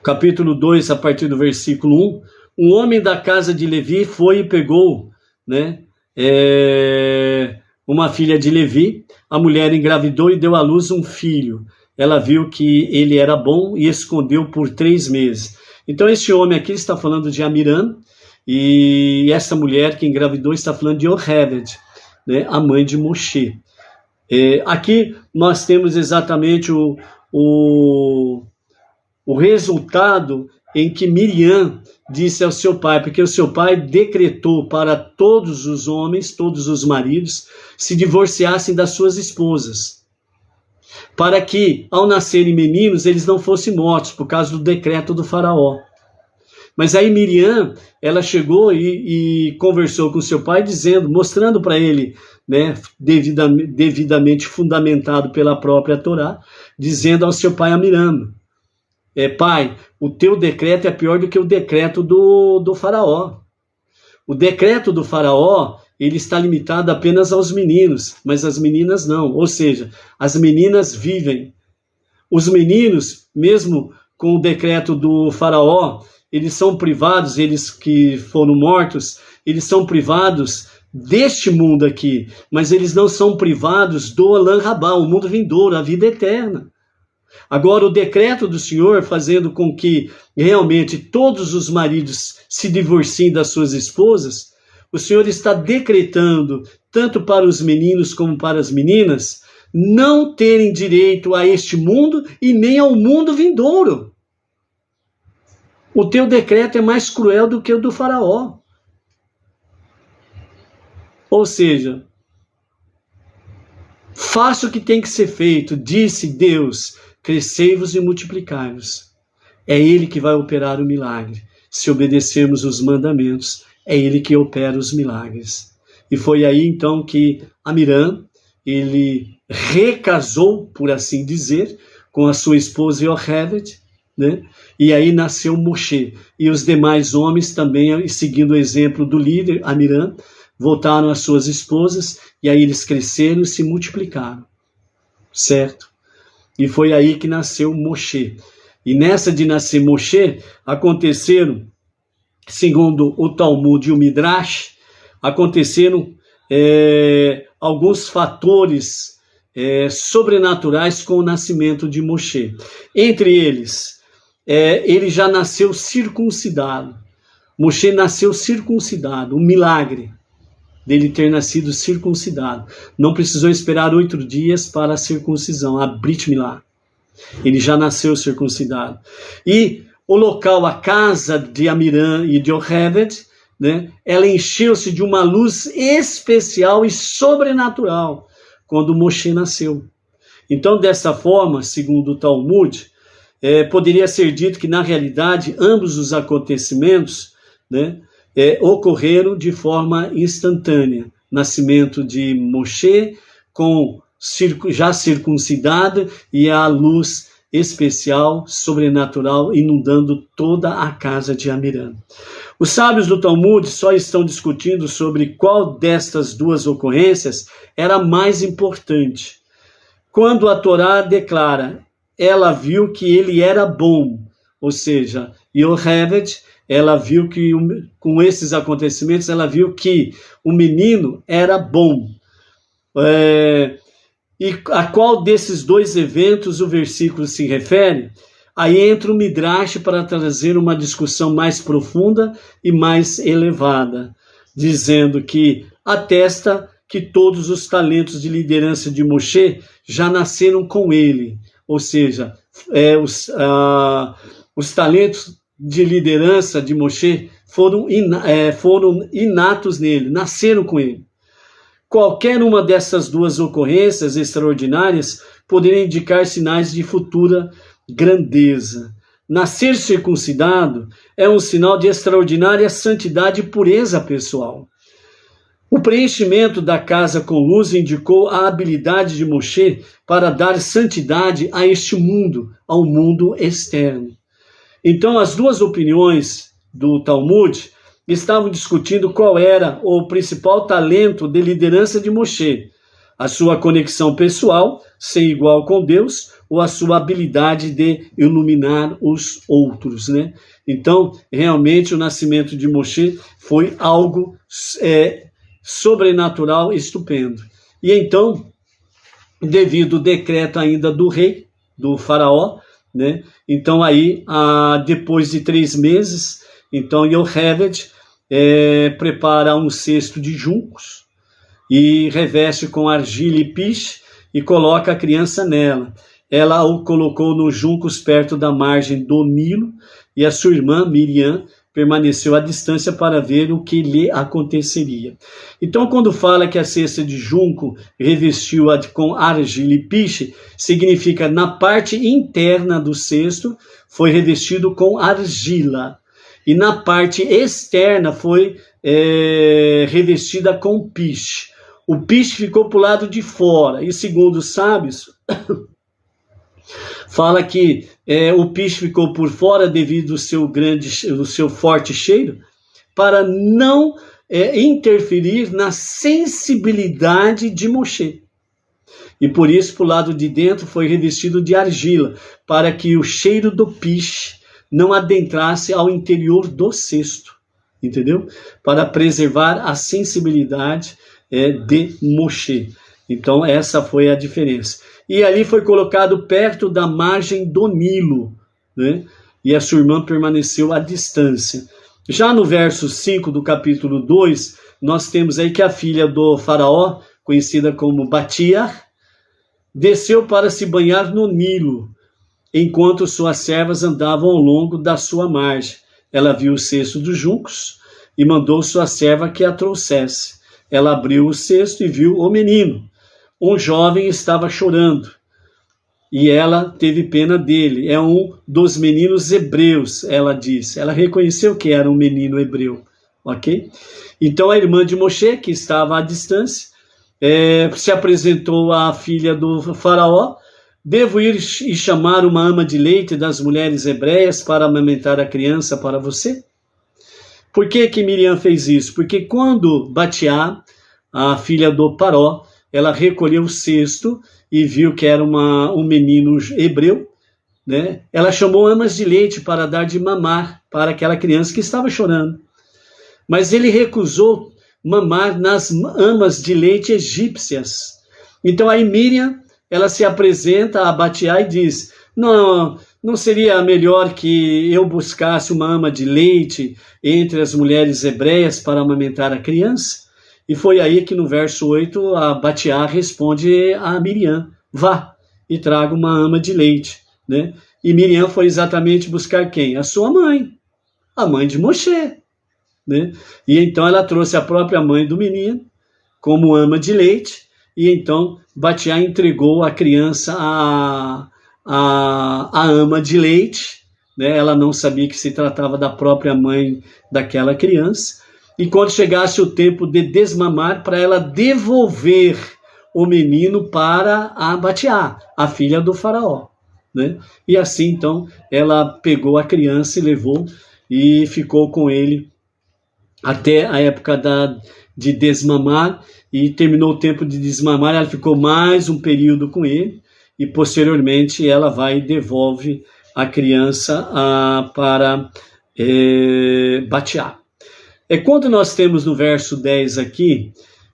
capítulo 2, a partir do versículo 1, um homem da casa de Levi foi e pegou, né, uma filha de Levi, a mulher engravidou e deu à luz um filho. Ela viu que ele era bom e escondeu por 3 meses. Então esse homem aqui está falando de Amiram, e essa mulher que engravidou está falando de Yocheved, né, a mãe de Moshe. Aqui nós temos exatamente o resultado em que Miriam disse ao seu pai, porque o seu pai decretou para todos os homens, todos os maridos, se divorciassem das suas esposas, para que, ao nascerem meninos, eles não fossem mortos, por causa do decreto do faraó. Mas aí Miriam, ela chegou e conversou com seu pai, mostrando para ele, né, devidamente fundamentado pela própria Torá, dizendo ao seu pai Amiram, pai, o teu decreto é pior do que o decreto do faraó. O decreto do faraó, ele está limitado apenas aos meninos, mas as meninas não. Ou seja, as meninas vivem. Os meninos, mesmo com o decreto do faraó, eles são privados, eles que foram mortos, eles são privados deste mundo aqui, mas eles não são privados do Olam Rabá, o mundo vindouro, a vida eterna. Agora, o decreto do Senhor, fazendo com que realmente todos os maridos se divorciem das suas esposas, o Senhor está decretando, tanto para os meninos como para as meninas, não terem direito a este mundo e nem ao mundo vindouro. O teu decreto é mais cruel do que o do faraó. Ou seja, faça o que tem que ser feito, disse Deus, crescei-vos e multiplicai-vos. É Ele que vai operar o milagre. Se obedecermos os mandamentos, é Ele que opera os milagres. E foi aí então que Amiram, ele recasou, por assim dizer, com a sua esposa Yocheved, né? E aí nasceu Moshe. E os demais homens também, seguindo o exemplo do líder Amiram, voltaram às suas esposas, e aí eles cresceram e se multiplicaram. Certo? E foi aí que nasceu Moshe. E nessa de nascer Moshe, aconteceram, segundo o Talmud e o Midrash, aconteceram alguns fatores sobrenaturais com o nascimento de Moshe. Entre eles, ele já nasceu circuncidado. Moshe nasceu circuncidado, um milagre dele ter nascido circuncidado. Não precisou esperar 8 dias para a circuncisão, a Brit Milá. Ele já nasceu circuncidado. E o local, a casa de Amiram e de Yocheved, né, ela encheu-se de uma luz especial e sobrenatural quando Moshe nasceu. Então, dessa forma, segundo o Talmud, poderia ser dito que, na realidade, ambos os acontecimentos, né, ocorreram de forma instantânea. Nascimento de Moshe, já circuncidado, e a luz especial, sobrenatural, inundando toda a casa de Amiram. Os sábios do Talmud só estão discutindo sobre qual destas duas ocorrências era mais importante. Quando a Torá declara, ela viu que ele era bom, ou seja, Yocheved, ela viu que, com esses acontecimentos, ela viu que o menino era bom. E a qual desses dois eventos o versículo se refere? Aí entra o Midrash para trazer uma discussão mais profunda e mais elevada, dizendo que atesta que todos os talentos de liderança de Moshe já nasceram com ele, ou seja, os talentos de liderança de Moshe foram inatos nele, nasceram com ele. Qualquer uma dessas duas ocorrências extraordinárias poderia indicar sinais de futura grandeza. Nascer circuncidado é um sinal de extraordinária santidade e pureza pessoal. O preenchimento da casa com luz indicou a habilidade de Moshe para dar santidade a este mundo, ao mundo externo. Então, as duas opiniões do Talmud estavam discutindo qual era o principal talento de liderança de Moshe: a sua conexão pessoal, sem igual com Deus, ou a sua habilidade de iluminar os outros, né? Então, realmente, o nascimento de Moshe foi algo sobrenatural, estupendo. E então, devido ao decreto ainda do rei, do faraó, né? Então aí, depois de 3 meses, então Yocheved prepara um cesto de juncos e reveste com argila e piche e coloca a criança nela. Ela o colocou nos juncos perto da margem do Nilo, e a sua irmã Miriam permaneceu à distância para ver o que lhe aconteceria. Então, quando fala que a cesta de junco revestiu-a com argila e piche, significa na parte interna do cesto foi revestido com argila, e na parte externa foi revestida com piche. O piche ficou para o lado de fora, e segundo os sábios, fala que o piche ficou por fora devido ao seu forte cheiro, para não interferir na sensibilidade de Moshe. E por isso, para o lado de dentro, foi revestido de argila, para que o cheiro do piche não adentrasse ao interior do cesto, entendeu? Para preservar a sensibilidade de Moshe. Então, essa foi a diferença. E ali foi colocado perto da margem do Nilo, né? E a sua irmã permaneceu à distância. Já no verso 5 do capítulo 2, nós temos aí que a filha do faraó, conhecida como Batiar, desceu para se banhar no Nilo, enquanto suas servas andavam ao longo da sua margem. Ela viu o cesto dos juncos e mandou sua serva que a trouxesse. Ela abriu o cesto e viu o menino. Um jovem estava chorando, e ela teve pena dele. É um dos meninos hebreus, ela disse. Ela reconheceu que era um menino hebreu, ok? Então a irmã de Moshe, que estava à distância, se apresentou à filha do faraó. Devo ir e chamar uma ama de leite das mulheres hebreias para amamentar a criança para você? Por que que Miriam fez isso? Porque quando Batiá, a filha do Paró, ela recolheu o cesto e viu que era um menino hebreu, né? Ela chamou amas de leite para dar de mamar para aquela criança que estava chorando. Mas ele recusou mamar nas amas de leite egípcias. Então aí Miriam, ela se apresenta a Batiá e diz: não seria melhor que eu buscasse uma ama de leite entre as mulheres hebreias para amamentar a criança? E foi aí que no verso 8 a Batiá responde a Miriam: vá e traga uma ama de leite, né? E Miriam foi exatamente buscar quem? A sua mãe, a mãe de Moshe, né? E então ela trouxe a própria mãe do menino como ama de leite, e então Batiá entregou a criança a ama de leite, né? Ela não sabia que se tratava da própria mãe daquela criança. E quando chegasse o tempo de desmamar, para ela devolver o menino para a Batiá, a filha do faraó, né? E assim, então, ela pegou a criança e levou e ficou com ele até a época de desmamar, e terminou o tempo de desmamar, ela ficou mais um período com ele, e posteriormente ela vai e devolve a criança para Batiá. Quando nós temos no verso 10 aqui: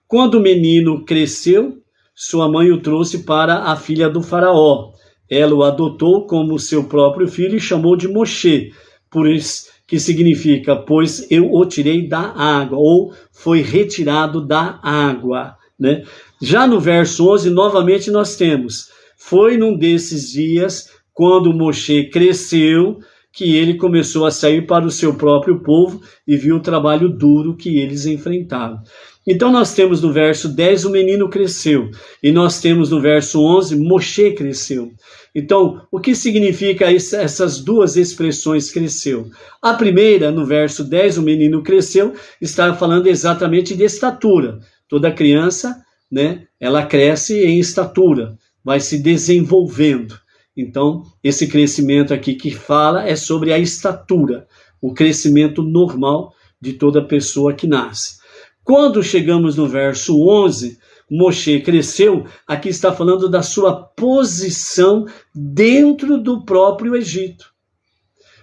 quando o menino cresceu, sua mãe o trouxe para a filha do faraó. Ela o adotou como seu próprio filho e chamou de Moshe, por isso que significa, pois eu o tirei da água, ou foi retirado da água, né? Já no verso 11, novamente nós temos: foi num desses dias, quando Moshe cresceu, que ele começou a sair para o seu próprio povo e viu o trabalho duro que eles enfrentavam. Então nós temos no verso 10, o menino cresceu, e nós temos no verso 11, Moshe cresceu. Então, o que significa essas duas expressões cresceu? A primeira, no verso 10, o menino cresceu, está falando exatamente de estatura. Toda criança, né, ela cresce em estatura, vai se desenvolvendo. Então, esse crescimento aqui que fala é sobre a estatura, o crescimento normal de toda pessoa que nasce. Quando chegamos no verso 11, Moshe cresceu, aqui está falando da sua posição dentro do próprio Egito.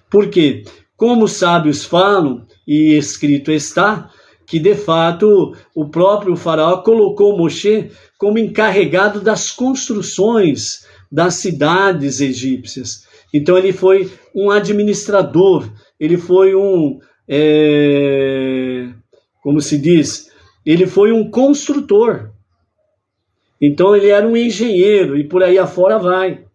Por quê? Como os sábios falam, e escrito está, que de fato o próprio faraó colocou Moshe como encarregado das construções das cidades egípcias. Então ele foi um administrador, ele foi como se diz, ele foi um construtor. Então ele era um engenheiro e por aí afora vai.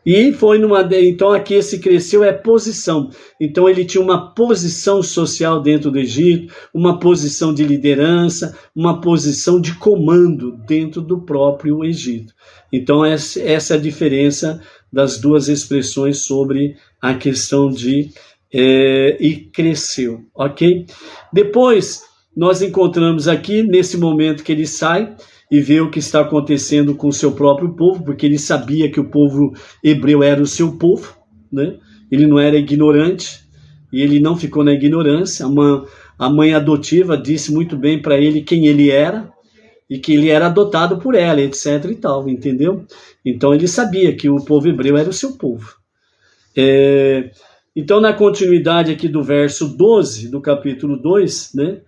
E foi então aqui esse cresceu é posição. Então ele tinha uma posição social dentro do Egito, uma posição de liderança, uma posição de comando dentro do próprio Egito. Então essa é a diferença das duas expressões sobre a questão de e cresceu, ok? Depois nós encontramos aqui, nesse momento que ele sai e vê o que está acontecendo com o seu próprio povo, porque ele sabia que o povo hebreu era o seu povo, né? Ele não era ignorante, e ele não ficou na ignorância. A mãe adotiva disse muito bem para ele quem ele era, e que ele era adotado por ela, etc e tal, entendeu? Então ele sabia que o povo hebreu era o seu povo. Então na continuidade aqui do verso 12, do capítulo 2, né?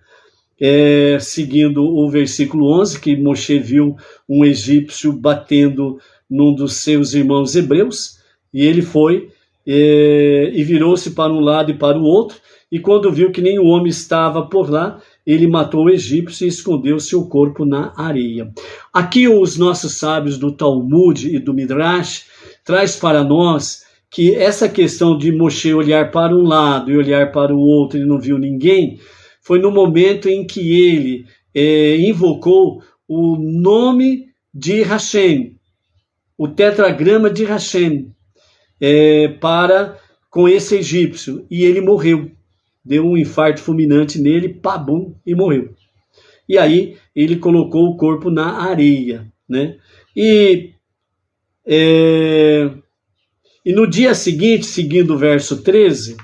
Seguindo o versículo 11, que Moshe viu um egípcio batendo num dos seus irmãos hebreus, e ele foi e virou-se para um lado e para o outro, e quando viu que nenhum homem estava por lá, ele matou o egípcio e escondeu seu corpo na areia. Aqui os nossos sábios do Talmud e do Midrash traz para nós que essa questão de Moshe olhar para um lado e olhar para o outro e não viu ninguém, foi no momento em que ele invocou o nome de Hashem, o tetragrama de Hashem, com esse egípcio, e ele morreu. Deu um infarto fulminante nele, pabum, e morreu. E aí ele colocou o corpo na areia, né? E no dia seguinte, seguindo o verso 13,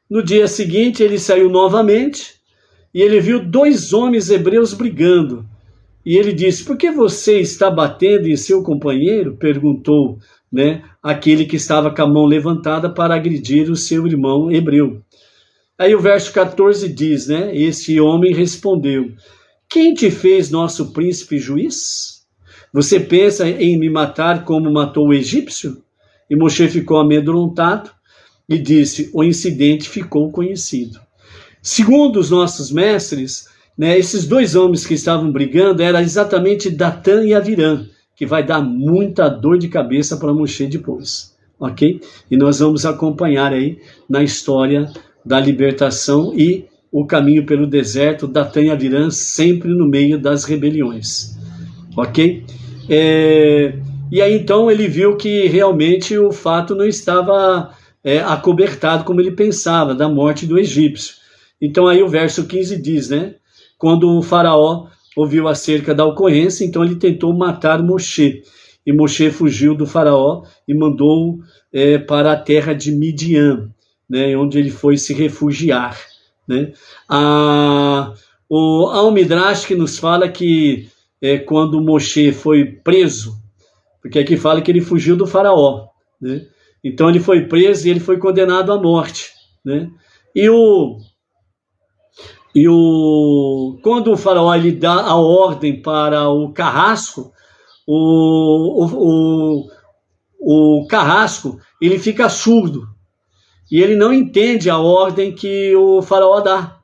no dia seguinte ele saiu novamente, e ele viu 2 homens hebreus brigando. E ele disse: por que você está batendo em seu companheiro? Perguntou, né, aquele que estava com a mão levantada para agredir o seu irmão hebreu. Aí o verso 14 diz, né, esse homem respondeu: quem te fez nosso príncipe juiz? Você pensa em me matar como matou o egípcio? E Moshe ficou amedrontado e disse: o incidente ficou conhecido. Segundo os nossos mestres, né, esses 2 homens que estavam brigando eram exatamente Datã e Avirã, que vai dar muita dor de cabeça para Moshe depois, ok? E nós vamos acompanhar aí na história da libertação e o caminho pelo deserto, Datã e Avirã sempre no meio das rebeliões, ok? E aí então ele viu que realmente o fato não estava acobertado como ele pensava, da morte do egípcio. Então aí o verso 15 diz, né? Quando o faraó ouviu acerca da ocorrência, então ele tentou matar Moshe. E Moshe fugiu do faraó e mandou para a terra de Midian, né? Onde ele foi se refugiar, né? Há um Midrash que nos fala que quando Moshe foi preso, porque aqui fala que ele fugiu do faraó, né? Então ele foi preso e ele foi condenado à morte, né? Quando o faraó ele dá a ordem para o carrasco, o carrasco ele fica surdo e ele não entende a ordem que o faraó dá,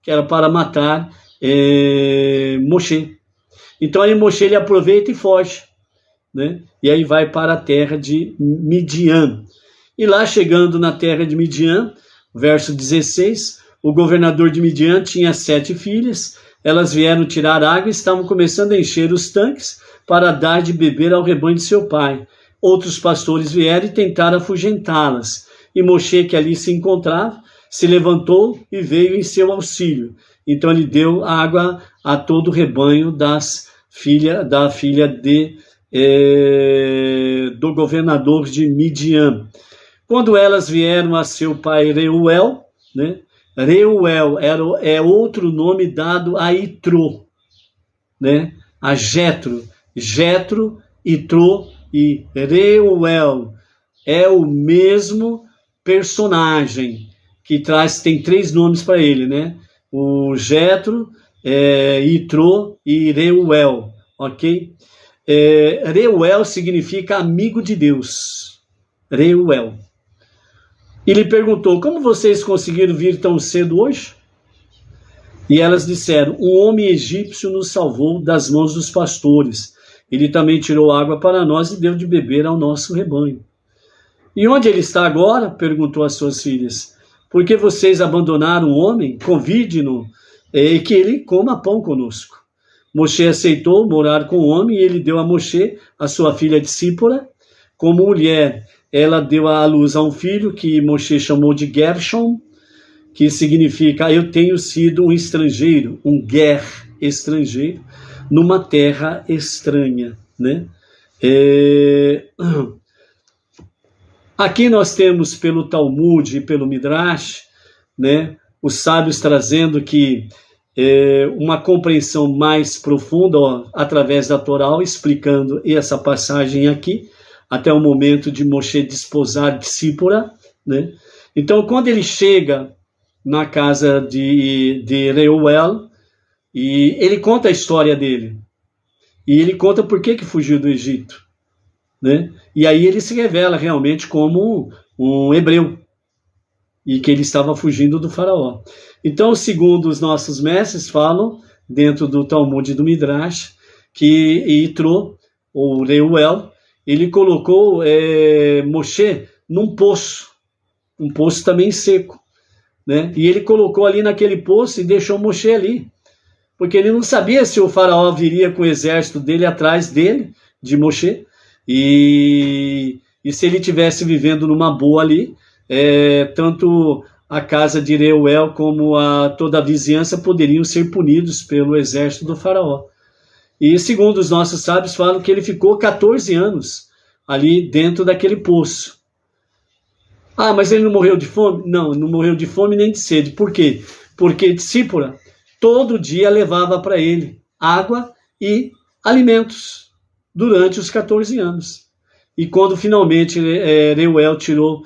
que era para matar Moshe. Então aí Moshe ele aproveita e foge, né? E aí vai para a terra de Midian. E lá chegando na terra de Midian, verso 16, o governador de Midian tinha 7 filhas, elas vieram tirar água e estavam começando a encher os tanques para dar de beber ao rebanho de seu pai. Outros pastores vieram e tentaram afugentá-las. E Moshe, que ali se encontrava, se levantou e veio em seu auxílio. Então ele deu água a todo o rebanho da filha de do governador de Midian. Quando elas vieram a seu pai Reuel, né? Reuel é outro nome dado a Itrô, né? A Jetro, Itrô e Reuel é o mesmo personagem que tem 3 nomes para ele, né? O Jetro, Itrô e Reuel, ok? Reuel significa amigo de Deus. Reuel. E lhe perguntou: como vocês conseguiram vir tão cedo hoje? E elas disseram: um homem egípcio nos salvou das mãos dos pastores. Ele também tirou água para nós e deu de beber ao nosso rebanho. E onde ele está agora? Perguntou às suas filhas. Por que vocês abandonaram o homem? Convide-no e que ele coma pão conosco. Moshe aceitou morar com o homem e ele deu a Moshe, a sua filha de Sípora, como mulher. Ela deu à luz a um filho que Moshe chamou de Gershom, que significa eu tenho sido um estrangeiro, um ger, estrangeiro, numa terra estranha, né? Aqui nós temos pelo Talmud e pelo Midrash, né, os sábios trazendo que uma compreensão mais profunda através da Torá, explicando essa passagem aqui, até o momento de Moshe desposar de Sípora, né? Então, quando ele chega na casa de Reuel, e ele conta a história dele, e ele conta por que fugiu do Egito, né? E aí ele se revela realmente como um hebreu, e que ele estava fugindo do faraó. Então, segundo os nossos mestres falam, dentro do Talmud e do Midrash, que Itrô, ou Reuel, ele colocou Moshe num poço, um poço também seco, né? E ele colocou ali naquele poço e deixou Moshe ali, porque ele não sabia se o faraó viria com o exército dele atrás dele, de Moshe, e se ele estivesse vivendo numa boa ali, tanto a casa de Reuel como toda a vizinhança poderiam ser punidos pelo exército do faraó. E segundo os nossos sábios falam que ele ficou 14 anos ali dentro daquele poço. Ah, mas ele não morreu de fome? Não, não morreu de fome nem de sede. Por quê? Porque Sípora todo dia levava para ele água e alimentos durante os 14 anos. E quando finalmente Reuel tirou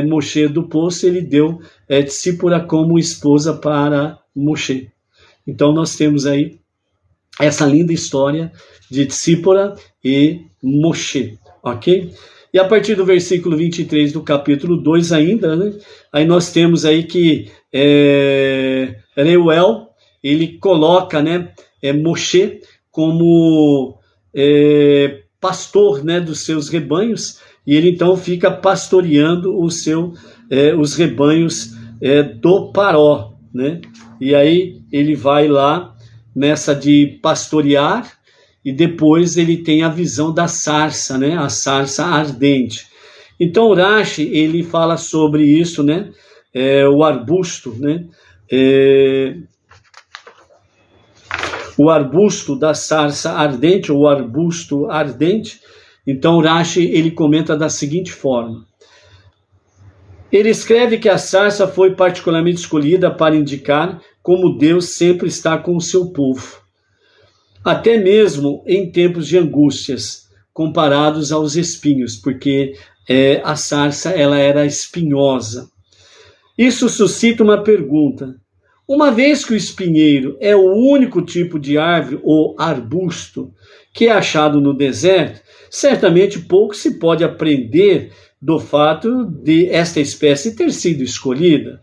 Moshe do poço, ele deu Sípora como esposa para Moshe. Então nós temos aí essa linda história de Sípora e Moshe, ok? E a partir do versículo 23 do capítulo 2 ainda, né? Aí nós temos aí que Reuel, ele coloca, né, Moshe como pastor, né, dos seus rebanhos, e ele então fica pastoreando os rebanhos do Paró, né? E aí ele vai lá nessa de pastorear, e depois ele tem a visão da sarça, né? A sarça ardente. Então o Rashi, ele fala sobre isso, né? O arbusto, né? O arbusto da sarça ardente, ou arbusto ardente. Então o Rashi, ele comenta da seguinte forma. Ele escreve que a sarça foi particularmente escolhida para indicar como Deus sempre está com o seu povo, até mesmo em tempos de angústias, comparados aos espinhos, porque a sarça ela era espinhosa. Isso suscita uma pergunta. Uma vez que o espinheiro é o único tipo de árvore ou arbusto que é achado no deserto, certamente pouco se pode aprender do fato de esta espécie ter sido escolhida.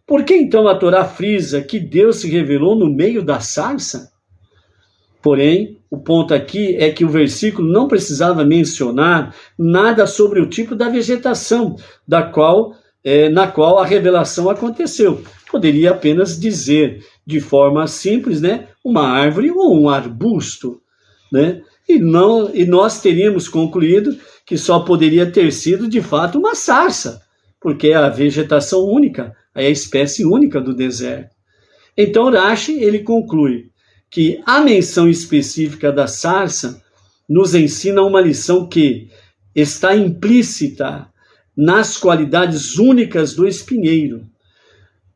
Por que então a Torá frisa que Deus se revelou no meio da sarça? Porém, o ponto aqui é que o versículo não precisava mencionar nada sobre o tipo da vegetação na qual a revelação aconteceu. Poderia apenas dizer, de forma simples, né, uma árvore ou um arbusto, né? E nós teríamos concluído que só poderia ter sido, de fato, uma sarça, porque é a vegetação única, é a espécie única do deserto. Então, Rashi, ele conclui que a menção específica da sarça nos ensina uma lição que está implícita nas qualidades únicas do espinheiro.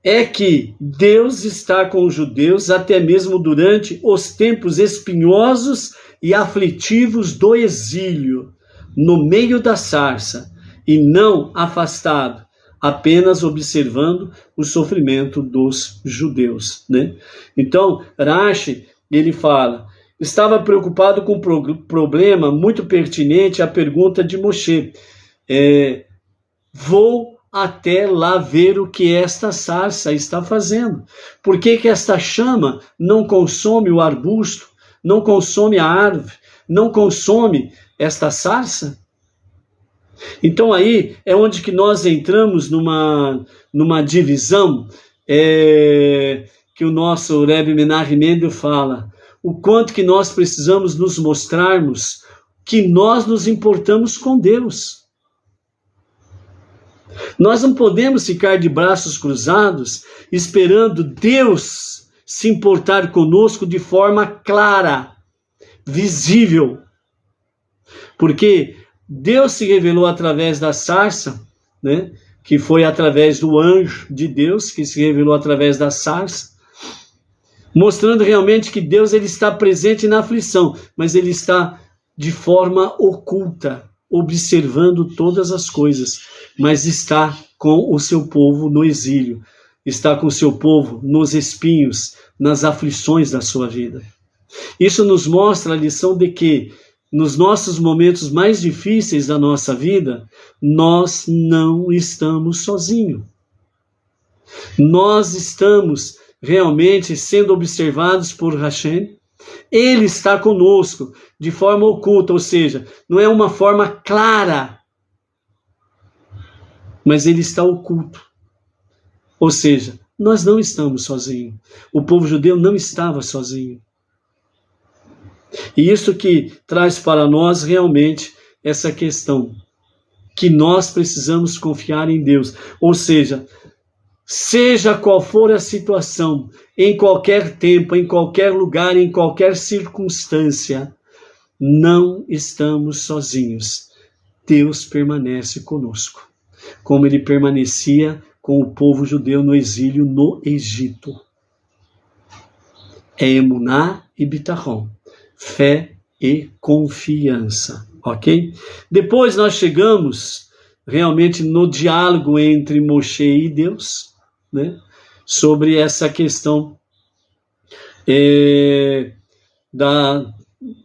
É que Deus está com os judeus até mesmo durante os tempos espinhosos e aflitivos do exílio, no meio da sarça, e não afastado, apenas observando o sofrimento dos judeus, né? Então, Rashi, ele fala, estava preocupado com um problema muito pertinente à pergunta de Moshe. Vou até lá ver o que esta sarça está fazendo. Por que esta chama não consome o arbusto, não consome a árvore, não consome esta sarça? Então aí é onde que nós entramos numa divisão que o nosso Rebbe Menachem Mendel fala, o quanto que nós precisamos nos mostrarmos que nós nos importamos com Deus. Nós não podemos ficar de braços cruzados esperando Deus se importar conosco de forma clara, visível. Porque Deus se revelou através da sarça, né? Que foi através do anjo de Deus, que se revelou através da sarça, mostrando realmente que Deus ele está presente na aflição, mas ele está de forma oculta, observando todas as coisas, mas está com o seu povo no exílio, está com o seu povo nos espinhos, nas aflições da sua vida. Isso nos mostra a lição de que, nos nossos momentos mais difíceis da nossa vida, nós não estamos sozinhos. Nós estamos realmente sendo observados por Hashem. Ele está conosco de forma oculta, ou seja, não é uma forma clara, mas ele está oculto. Ou seja, nós não estamos sozinhos. O povo judeu não estava sozinho. E isso que traz para nós realmente essa questão, que nós precisamos confiar em Deus. Ou seja, seja qual for a situação, em qualquer tempo, em qualquer lugar, em qualquer circunstância, não estamos sozinhos. Deus permanece conosco, como ele permanecia com o povo judeu no exílio no Egito. É emuná e bitachon, fé e confiança, ok? Depois nós chegamos realmente no diálogo entre Moshe e Deus, né? Sobre essa questão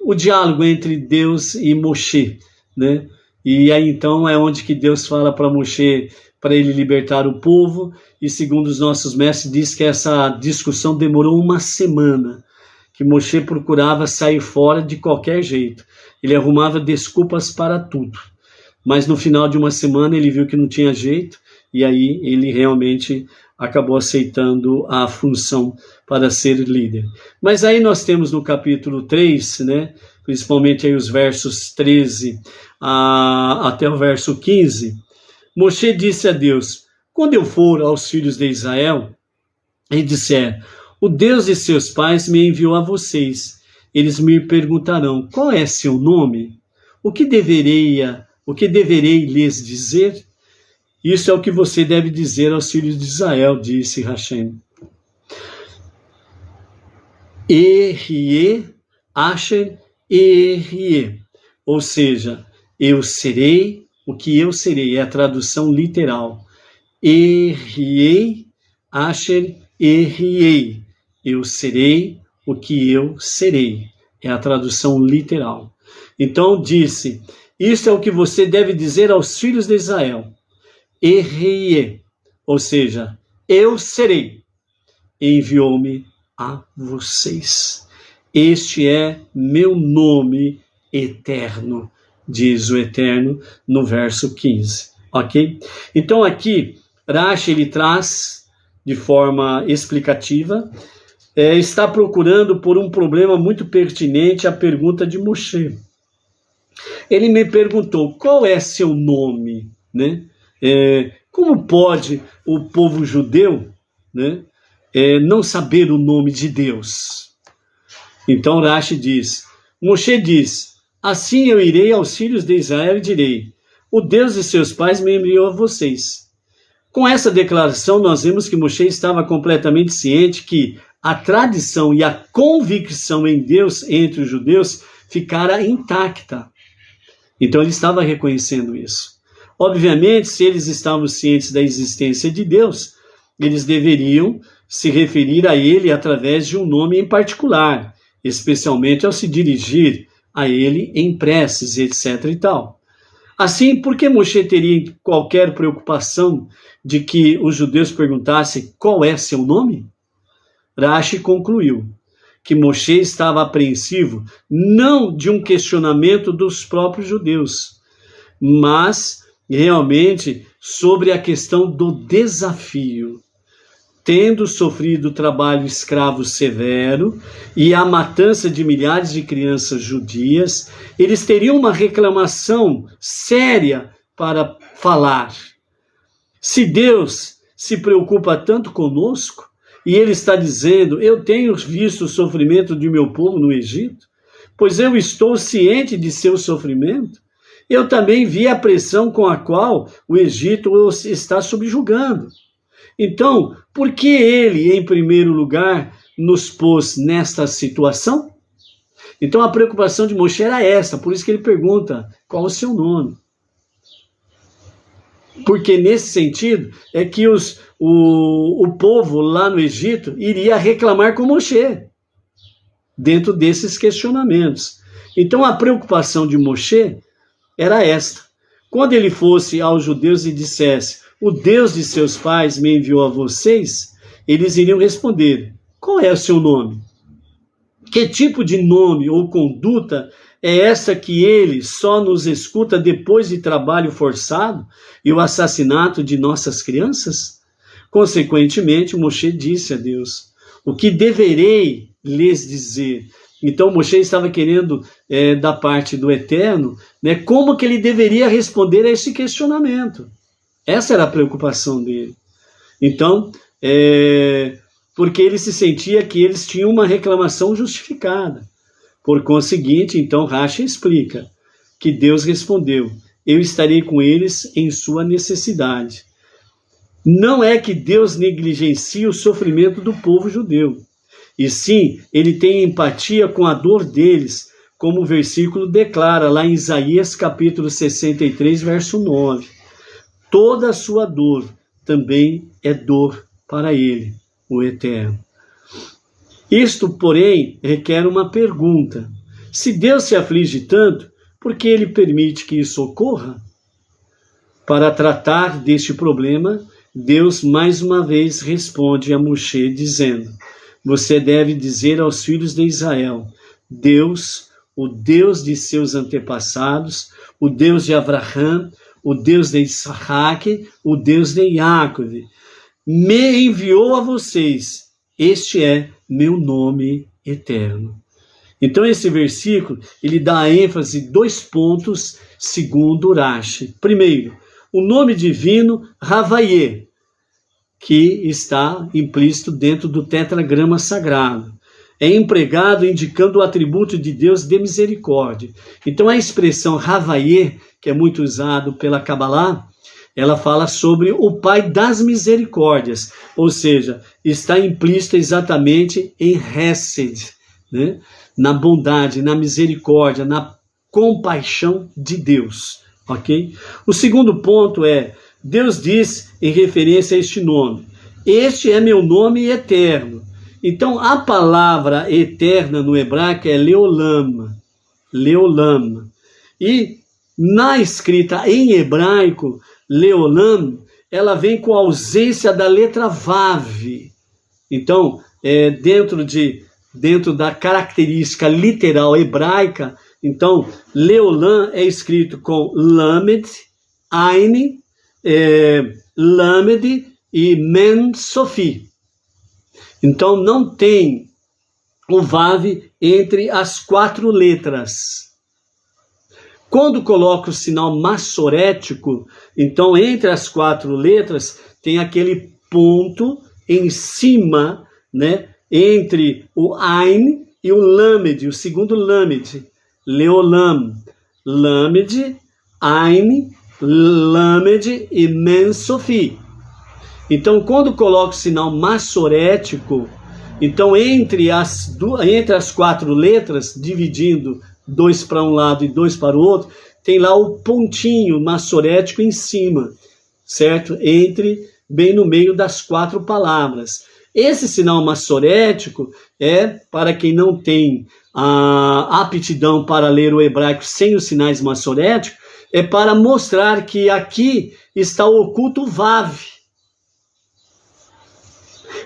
o diálogo entre Deus e Moshe, né? E aí então é onde que Deus fala para Moshe para ele libertar o povo, e segundo os nossos mestres diz que essa discussão demorou uma semana, que Moshe procurava sair fora de qualquer jeito, ele arrumava desculpas para tudo, mas no final de uma semana ele viu que não tinha jeito, e aí ele realmente acabou aceitando a função para ser líder. Mas aí nós temos no capítulo 3, né, principalmente aí os versos 13 até o verso 15, Moshe disse a Deus, quando eu for aos filhos de Israel e disser, o Deus de seus pais me enviou a vocês, eles me perguntarão, qual é seu nome? O que deverei lhes dizer? Isso é o que você deve dizer aos filhos de Israel, disse Hashem. Erie, Asher, Erie. Ou seja, eu serei o que eu serei. É a tradução literal. Erie, Asher, Erie. Eu serei o que eu serei. É a tradução literal. Então disse, isso é o que você deve dizer aos filhos de Israel. Erie, ou seja, eu serei, enviou-me a vocês. Este é meu nome eterno, diz o Eterno no verso 15, ok? Então aqui, Rashi ele traz de forma explicativa, está procurando por um problema muito pertinente a pergunta de Moshe. Ele me perguntou, qual é seu nome, né? Como pode o povo judeu, né, não saber o nome de Deus? Então Rashi diz, Moshe diz, Assim eu irei aos filhos de Israel e direi: o Deus de seus pais me enviou a vocês. Com essa declaração, nós vemos que Moshe estava completamente ciente que a tradição e a convicção em Deus entre os judeus ficara intacta. Então ele estava reconhecendo isso. Obviamente, se eles estavam cientes da existência de Deus, eles deveriam se referir a ele através de um nome em particular, especialmente ao se dirigir a ele em preces, etc. e tal. Assim, por que Moshe teria qualquer preocupação de que os judeus perguntassem qual é seu nome? Rashi concluiu que Moshe estava apreensivo não de um questionamento dos próprios judeus, mas realmente sobre a questão do desafio. Tendo sofrido trabalho escravo severo e a matança de milhares de crianças judias, eles teriam uma reclamação séria para falar. Se Deus se preocupa tanto conosco, e Ele está dizendo: eu tenho visto o sofrimento de meu povo no Egito, pois eu estou ciente de seu sofrimento, eu também vi a pressão com a qual o Egito os está subjugando. Então, por que Ele, em primeiro lugar, nos pôs nesta situação? Então, a preocupação de Moshe era essa, por isso que ele pergunta: qual o seu nome? Porque nesse sentido é que o povo lá no Egito iria reclamar com Moshe, dentro desses questionamentos. Então a preocupação de Moshe era esta: quando ele fosse aos judeus e dissesse: o Deus de seus pais me enviou a vocês, eles iriam responder: qual é o seu nome? Que tipo de nome ou conduta é essa que ele só nos escuta depois de trabalho forçado e o assassinato de nossas crianças? Consequentemente, Moshe disse a Deus: o que deverei lhes dizer? Então Moshe estava querendo, da parte do Eterno, como que ele deveria responder a esse questionamento. Essa era a preocupação dele. Então, porque ele se sentia que eles tinham uma reclamação justificada. Por conseguinte, então Rashi explica que Deus respondeu: eu estarei com eles em sua necessidade. Não é que Deus negligencia o sofrimento do povo judeu, e sim, ele tem empatia com a dor deles, como o versículo declara lá em Isaías capítulo 63, verso 9. Toda a sua dor também é dor para ele, o Eterno. Isto, porém, requer uma pergunta: se Deus se aflige tanto, por que ele permite que isso ocorra? Para tratar deste problema, Deus mais uma vez responde a Moshe dizendo: você deve dizer aos filhos de Israel: Deus, o Deus de seus antepassados, o Deus de Abraão, o Deus de Isaac, o Deus de Jacob, me enviou a vocês. Este é meu nome eterno. Então esse versículo, ele dá ênfase em 2 pontos, segundo Rashi. Primeiro, o nome divino Havaiê, que está implícito dentro do tetragrama sagrado. É empregado indicando o atributo de Deus de misericórdia. Então a expressão Havaiê, que é muito usado pela Kabbalah, ela fala sobre o Pai das misericórdias, ou seja, está implícito exatamente em Hesed, na bondade, na misericórdia, na compaixão de Deus, ok? O segundo ponto é: Deus diz em referência a este nome: este é meu nome eterno. Então a palavra eterna no hebraico é Leolam, Leolam. E na escrita em hebraico, Leolam, ela vem com a ausência da letra Vav. Então, dentro da característica literal hebraica, então, Leolam é escrito com Lamed, Ain, Lamed e Men Sofi. Então, não tem o Vav entre as 4 letras. Quando coloca o sinal massorético, então entre as 4 letras tem aquele ponto em cima, entre o Ain e o Lamed, o segundo Lamed. Leolam, Lamed, Ain, Lamed e Men Sofi. Então, quando coloca o sinal massorético, então entre as 4 letras, dividindo 2 para um lado e 2 para o outro, tem lá o pontinho massorético em cima, certo? Bem no meio das 4 palavras. Esse sinal massorético é, para quem não tem a aptidão para ler o hebraico sem os sinais massoréticos, é para mostrar que aqui está oculto o Vav.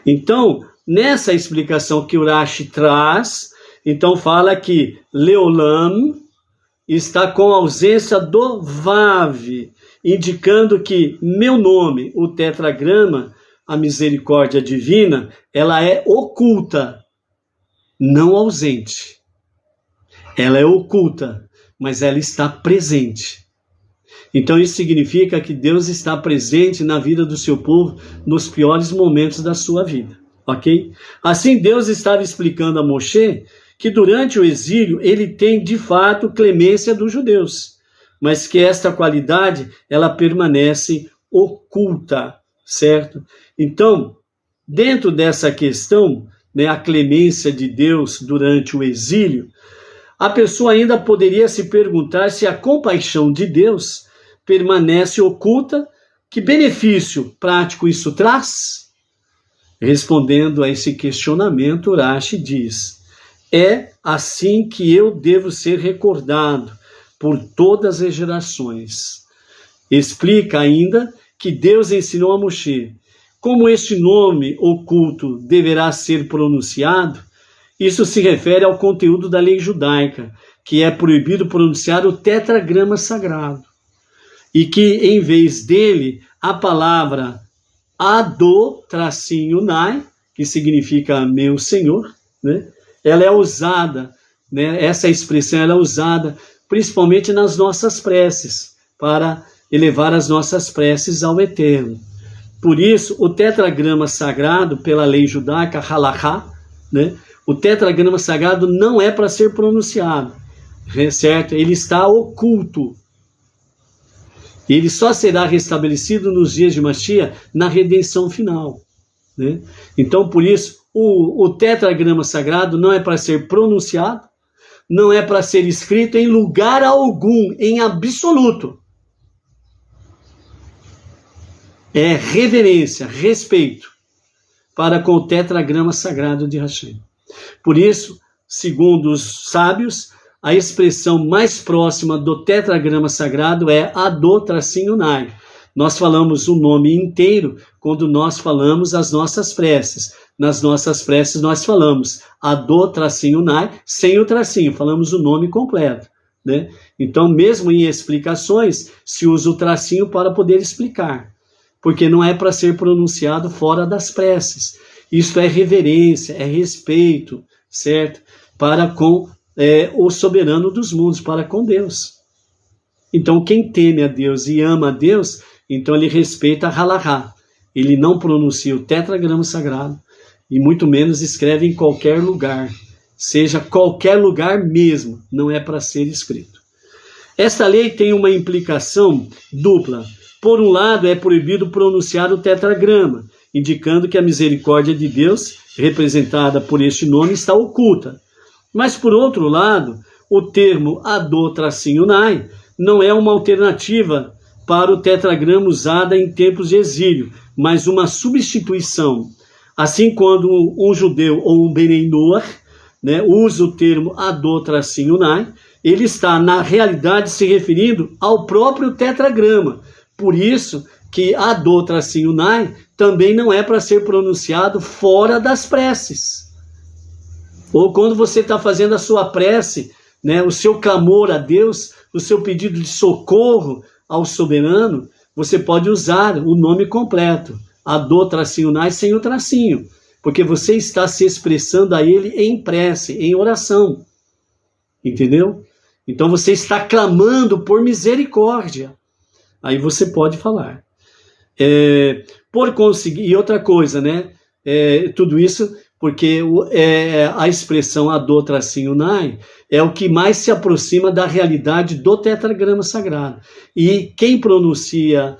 Então, nessa explicação que o Rashi traz, então fala que Leolam está com a ausência do Vav, indicando que meu nome, o tetragrama, a misericórdia divina, ela é oculta, não ausente. Ela é oculta, mas ela está presente. Então isso significa que Deus está presente na vida do seu povo nos piores momentos da sua vida, ok? Assim Deus estava explicando a Moshe que durante o exílio ele tem de fato clemência dos judeus, mas que esta qualidade ela permanece oculta, certo? Então, dentro dessa questão, né, a clemência de Deus durante o exílio, a pessoa ainda poderia se perguntar se a compaixão de Deus permanece oculta. Que benefício prático isso traz? Respondendo a esse questionamento, Rashi diz: é assim que eu devo ser recordado por todas as gerações. Explica ainda que Deus ensinou a Moshe como este nome oculto deverá ser pronunciado. Isso se refere ao conteúdo da lei judaica, que é proibido pronunciar o tetragrama sagrado. E que, em vez dele, a palavra Ado-Nai, que significa meu Senhor, né? Ela é usada, né? Essa expressão ela é usada principalmente nas nossas preces, para elevar as nossas preces ao Eterno. Por isso, o tetragrama sagrado, pela lei judaica, halachá, né? O tetragrama sagrado não é para ser pronunciado, certo? Ele está oculto. Ele só será restabelecido nos dias de Mashiach na redenção final, né? Então, por isso, o tetragrama sagrado não é para ser pronunciado, não é para ser escrito em lugar algum, em absoluto. É reverência, respeito para com o tetragrama sagrado de Hashem. Por isso, segundo os sábios, a expressão mais próxima do tetragrama sagrado é Ado-Nai. Nós falamos o nome inteiro quando nós falamos as nossas preces. Nas nossas preces nós falamos Ado-Nai, sem o tracinho, falamos o nome completo, né? Então, mesmo em explicações, se usa o tracinho para poder explicar, porque não é para ser pronunciado fora das preces. Isso é reverência, é respeito, certo? Para com o soberano dos mundos, para com Deus. Então, quem teme a Deus e ama a Deus, então ele respeita a halachá. Ele não pronuncia o tetragrama sagrado e muito menos escreve em qualquer lugar. Seja qualquer lugar mesmo, não é para ser escrito. Esta lei tem uma implicação dupla. Por um lado, é proibido pronunciar o tetragrama, indicando que a misericórdia de Deus, representada por este nome, está oculta. Mas, por outro lado, o termo Ado-Nai não é uma alternativa para o tetragrama usada em tempos de exílio, mas uma substituição. Assim, quando um judeu ou um Benei Noach, né, usa o termo Ado-Nai, ele está, na realidade, se referindo ao próprio tetragrama. Por isso que Ado-Nai também não é para ser pronunciado fora das preces. Ou quando você está fazendo a sua prece, né, o seu clamor a Deus, o seu pedido de socorro ao soberano, você pode usar o nome completo, Ado-Nai sem o tracinho, porque você está se expressando a ele em prece, em oração. Entendeu? Então você está clamando por misericórdia. Aí você pode falar. Por conseguir, e outra coisa, né? Tudo isso porque a expressão Adô-Nai é o que mais se aproxima da realidade do tetragrama sagrado. E quem pronuncia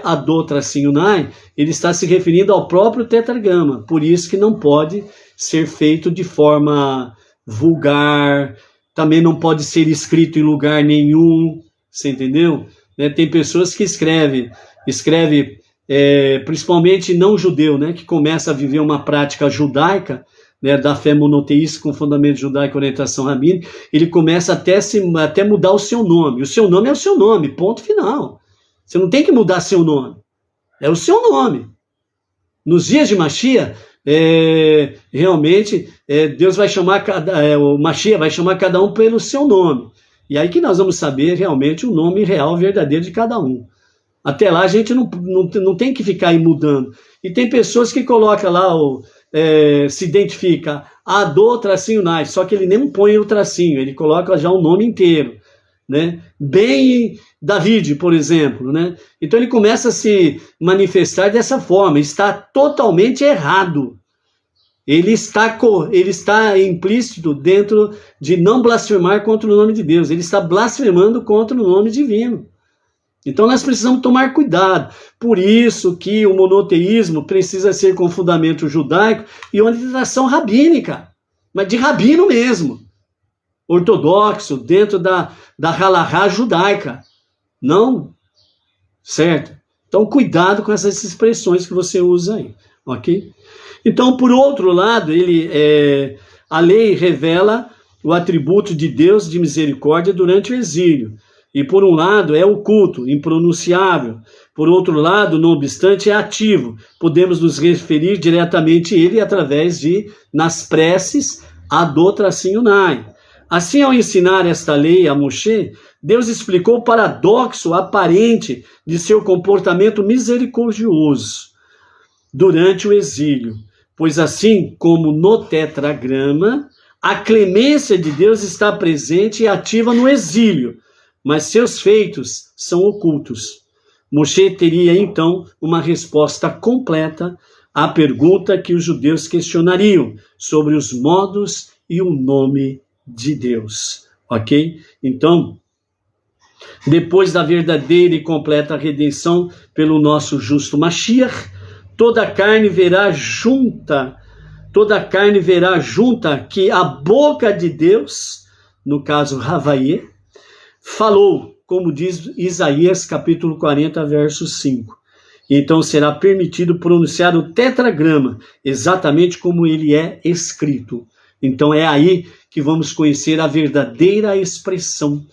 Adô-Nai, ele está se referindo ao próprio tetragrama, por isso que não pode ser feito de forma vulgar, também não pode ser escrito em lugar nenhum, você entendeu? Tem pessoas que escrevem principalmente não judeu, que começa a viver uma prática judaica, da fé monoteísta com fundamento judaico e orientação rabínica, ele começa até mudar o seu nome. O seu nome é o seu nome, ponto final. Você não tem que mudar seu nome. É o seu nome. Nos dias de Mashiach, realmente, Deus vai chamar o Mashiach vai chamar cada um pelo seu nome. E aí que nós vamos saber realmente o nome real, verdadeiro de cada um. Até lá a gente não tem que ficar aí mudando. E tem pessoas que colocam lá, se identifica Adô-Nai, só que ele nem põe o tracinho, ele coloca já o nome inteiro. Bem David, por exemplo. Então ele começa a se manifestar dessa forma, está totalmente errado. Ele está implícito dentro de não blasfemar contra o nome de Deus, ele está blasfemando contra o nome divino. Então nós precisamos tomar cuidado. Por isso que o monoteísmo precisa ser com fundamento judaico e orientação rabínica, mas de rabino mesmo, ortodoxo, dentro da halahá judaica. Não, certo? Então cuidado com essas expressões que você usa aí, ok? Então, por outro lado, a lei revela o atributo de Deus de misericórdia durante o exílio. E por um lado é oculto, impronunciável. Por outro lado, não obstante, é ativo. Podemos nos referir diretamente a ele através nas preces, Adô-Nai. Assim, ao ensinar esta lei a Moshe, Deus explicou o paradoxo aparente de seu comportamento misericordioso durante o exílio. Pois assim como no tetragrama, a clemência de Deus está presente e ativa no exílio, mas seus feitos são ocultos. Moshe teria, então, uma resposta completa à pergunta que os judeus questionariam sobre os modos e o nome de Deus. Ok? Então, depois da verdadeira e completa redenção pelo nosso justo Mashiach, toda a carne verá junta que a boca de Deus, no caso Havaie, falou, como diz Isaías capítulo 40, verso 5. Então será permitido pronunciar o tetragrama, exatamente como ele é escrito. Então é aí que vamos conhecer a verdadeira expressão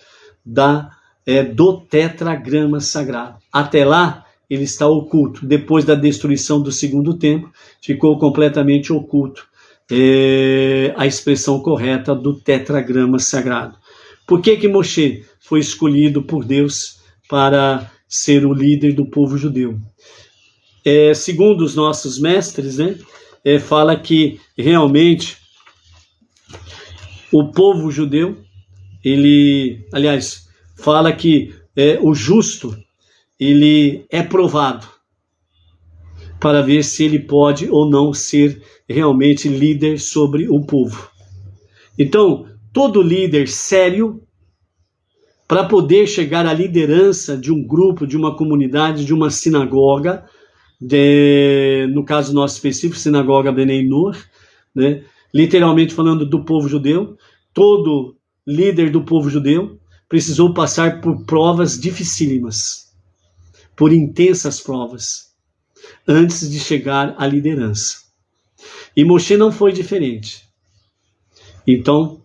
do tetragrama sagrado. Até lá, ele está oculto. Depois da destruição do segundo templo, ficou completamente oculto a expressão correta do tetragrama sagrado. Por que Moshe foi escolhido por Deus para ser o líder do povo judeu? Segundo os nossos mestres, fala que realmente o povo judeu, fala que o justo, ele é provado para ver se ele pode ou não ser realmente líder sobre o povo. Então, todo líder sério, para poder chegar à liderança de um grupo, de uma comunidade, de uma sinagoga, no caso nosso específico, sinagoga Bnei Noach, literalmente falando do povo judeu, todo líder do povo judeu precisou passar por provas dificílimas, por intensas provas, antes de chegar à liderança. E Moshe não foi diferente. Então,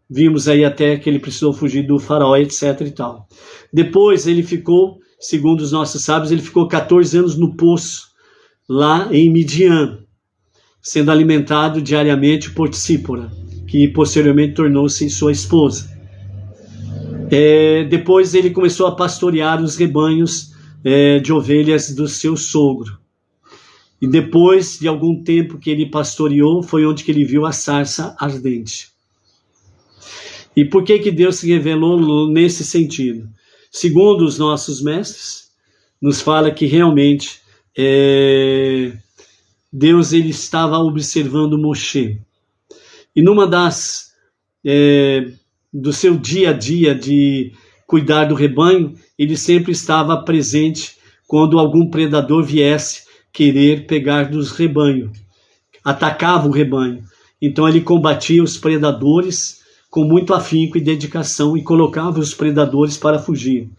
vimos aí até que ele precisou fugir do faraó, etc. e tal. Depois ele ficou, segundo os nossos sábios, ele ficou 14 anos no poço, lá em Midian, sendo alimentado diariamente por Tsípora, que posteriormente tornou-se sua esposa. Depois ele começou a pastorear os rebanhos de ovelhas do seu sogro. E depois de algum tempo que ele pastoreou, foi onde que ele viu a sarça ardente. E por que Deus se revelou nesse sentido? Segundo os nossos mestres, nos fala que realmente Deus ele estava observando Moshe. E numa do seu dia a dia de cuidar do rebanho, ele sempre estava presente quando algum predador viesse querer pegar dos rebanhos, atacava o rebanho. Então ele combatia os predadores com muito afinco e dedicação e colocava os predadores para fugir.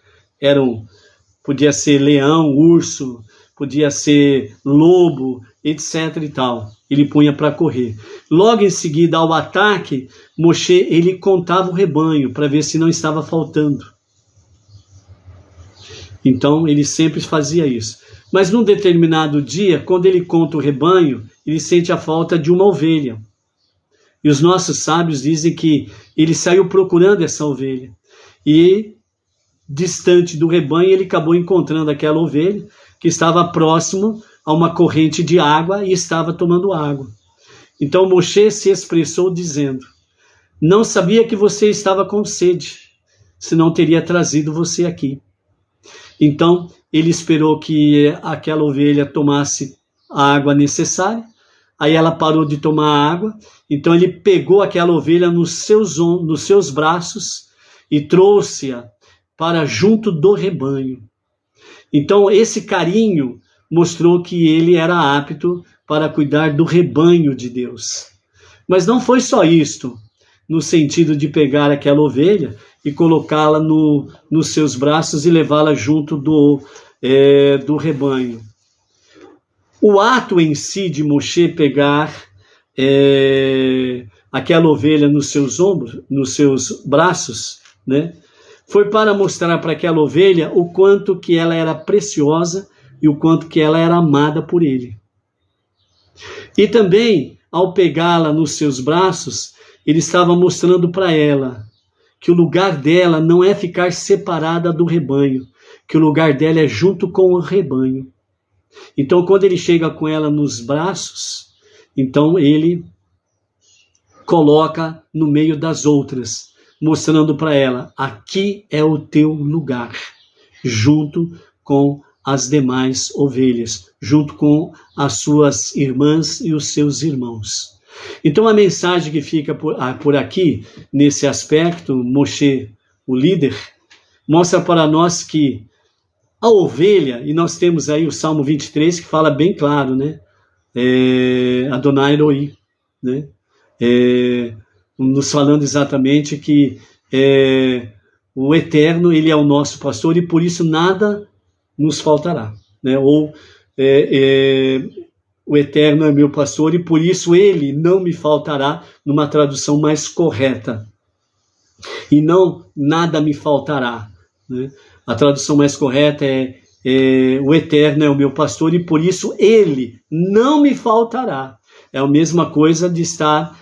Podia ser leão, urso, podia ser lobo, etc. e tal. Ele punha para correr. Logo em seguida, ao ataque, Moshe ele contava o rebanho para ver se não estava faltando. Então ele sempre fazia isso. Mas num determinado dia, quando ele conta o rebanho, ele sente a falta de uma ovelha. E os nossos sábios dizem que ele saiu procurando essa ovelha. E, distante do rebanho, ele acabou encontrando aquela ovelha que estava próximo a uma corrente de água e estava tomando água. Então Moshe se expressou dizendo: não sabia que você estava com sede, senão teria trazido você aqui. Então ele esperou que aquela ovelha tomasse a água necessária. Aí ela parou de tomar água, então ele pegou aquela ovelha nos seus braços e trouxe-a para junto do rebanho. Então esse carinho mostrou que ele era apto para cuidar do rebanho de Deus. Mas não foi só isto, no sentido de pegar aquela ovelha e colocá-la nos seus braços e levá-la junto do rebanho. O ato em si de Moshe pegar aquela ovelha nos seus ombros, nos seus braços, né, foi para mostrar para aquela ovelha o quanto que ela era preciosa e o quanto que ela era amada por ele. E também, ao pegá-la nos seus braços, ele estava mostrando para ela que o lugar dela não é ficar separada do rebanho, que o lugar dela é junto com o rebanho. Então, quando ele chega com ela nos braços, então ele coloca no meio das outras, mostrando para ela: aqui é o teu lugar, junto com as demais ovelhas, junto com as suas irmãs e os seus irmãos. Então, a mensagem que fica por aqui, nesse aspecto, Moshe, o líder, mostra para nós que a ovelha, e nós temos aí o Salmo 23 que fala bem claro, né? Adonai Eloi, né? Nos falando exatamente que o Eterno, ele é o nosso pastor e por isso nada nos faltará, né? Ou o Eterno é meu pastor e por isso ele não me faltará, numa tradução mais correta. E não nada me faltará, né? A tradução mais correta o Eterno é o meu pastor e por isso ele não me faltará. É a mesma coisa de estar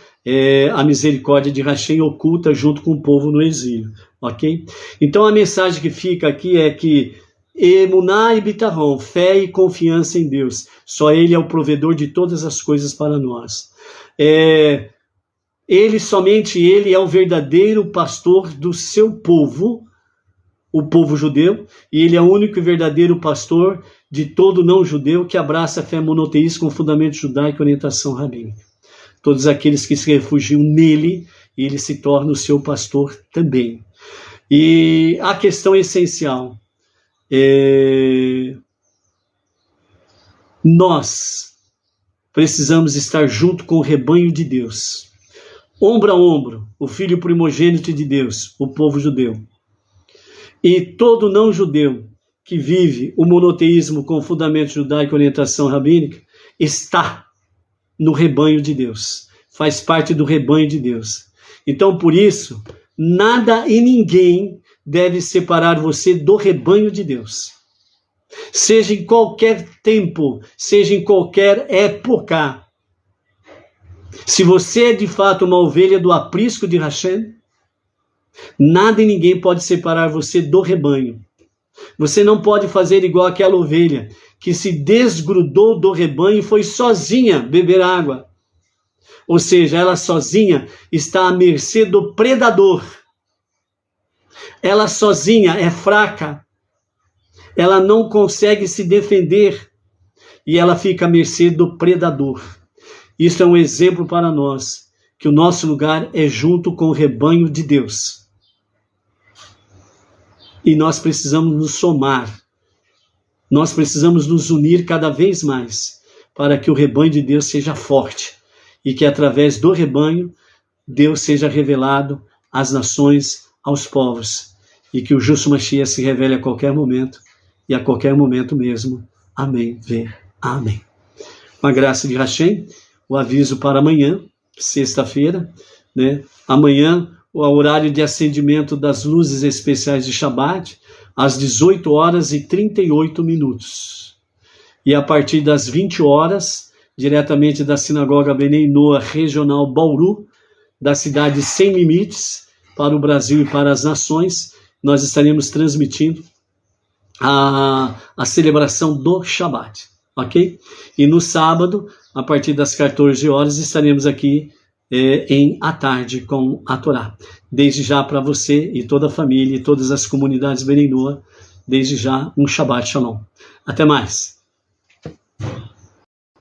a misericórdia de Hashem oculta junto com o povo no exílio, ok? Então a mensagem que fica aqui é que Emuná e Bitahon, fé e confiança em Deus, só ele é o provedor de todas as coisas para nós. Somente ele é o verdadeiro pastor do seu povo, o povo judeu, e ele é o único e verdadeiro pastor de todo não-judeu que abraça a fé monoteísta com fundamento judaico e orientação rabínica. Todos aqueles que se refugiam nele, ele se torna o seu pastor também. E a questão essencial nós precisamos estar junto com o rebanho de Deus, ombro a ombro, o filho primogênito de Deus, o povo judeu. E todo não-judeu que vive o monoteísmo com fundamento judaico e orientação rabínica está no rebanho de Deus, faz parte do rebanho de Deus. Então, por isso, nada e ninguém deve separar você do rebanho de Deus. Seja em qualquer tempo, seja em qualquer época. Se você é de fato uma ovelha do aprisco de Hashem, nada e ninguém pode separar você do rebanho. Você não pode fazer igual aquela ovelha que se desgrudou do rebanho e foi sozinha beber água. Ou seja, ela sozinha está à mercê do predador. Ela sozinha é fraca. Ela não consegue se defender. e ela fica à mercê do predador. Isso é um exemplo para nós, que o nosso lugar é junto com o rebanho de Deus. E nós precisamos nos somar, nós precisamos nos unir cada vez mais, para que o rebanho de Deus seja forte, e que através do rebanho, Deus seja revelado às nações, aos povos, e que o justo Mashiach se revele a qualquer momento, e a qualquer momento mesmo. Amém. Amém. Com a graça de Hashem, o aviso para amanhã, sexta-feira, né? Amanhã, o horário de acendimento das luzes especiais de Shabbat, às 18h38. E a partir das 20 horas, diretamente da Sinagoga Benei Noa Regional Bauru, da cidade Sem Limites, para o Brasil e para as nações, nós estaremos transmitindo a celebração do Shabbat, ok? E no sábado, a partir das 14 horas, estaremos aqui à tarde com a Torá. Desde já para você e toda a família e todas as comunidades Benei Noa, desde já um Shabbat Shalom. Até mais.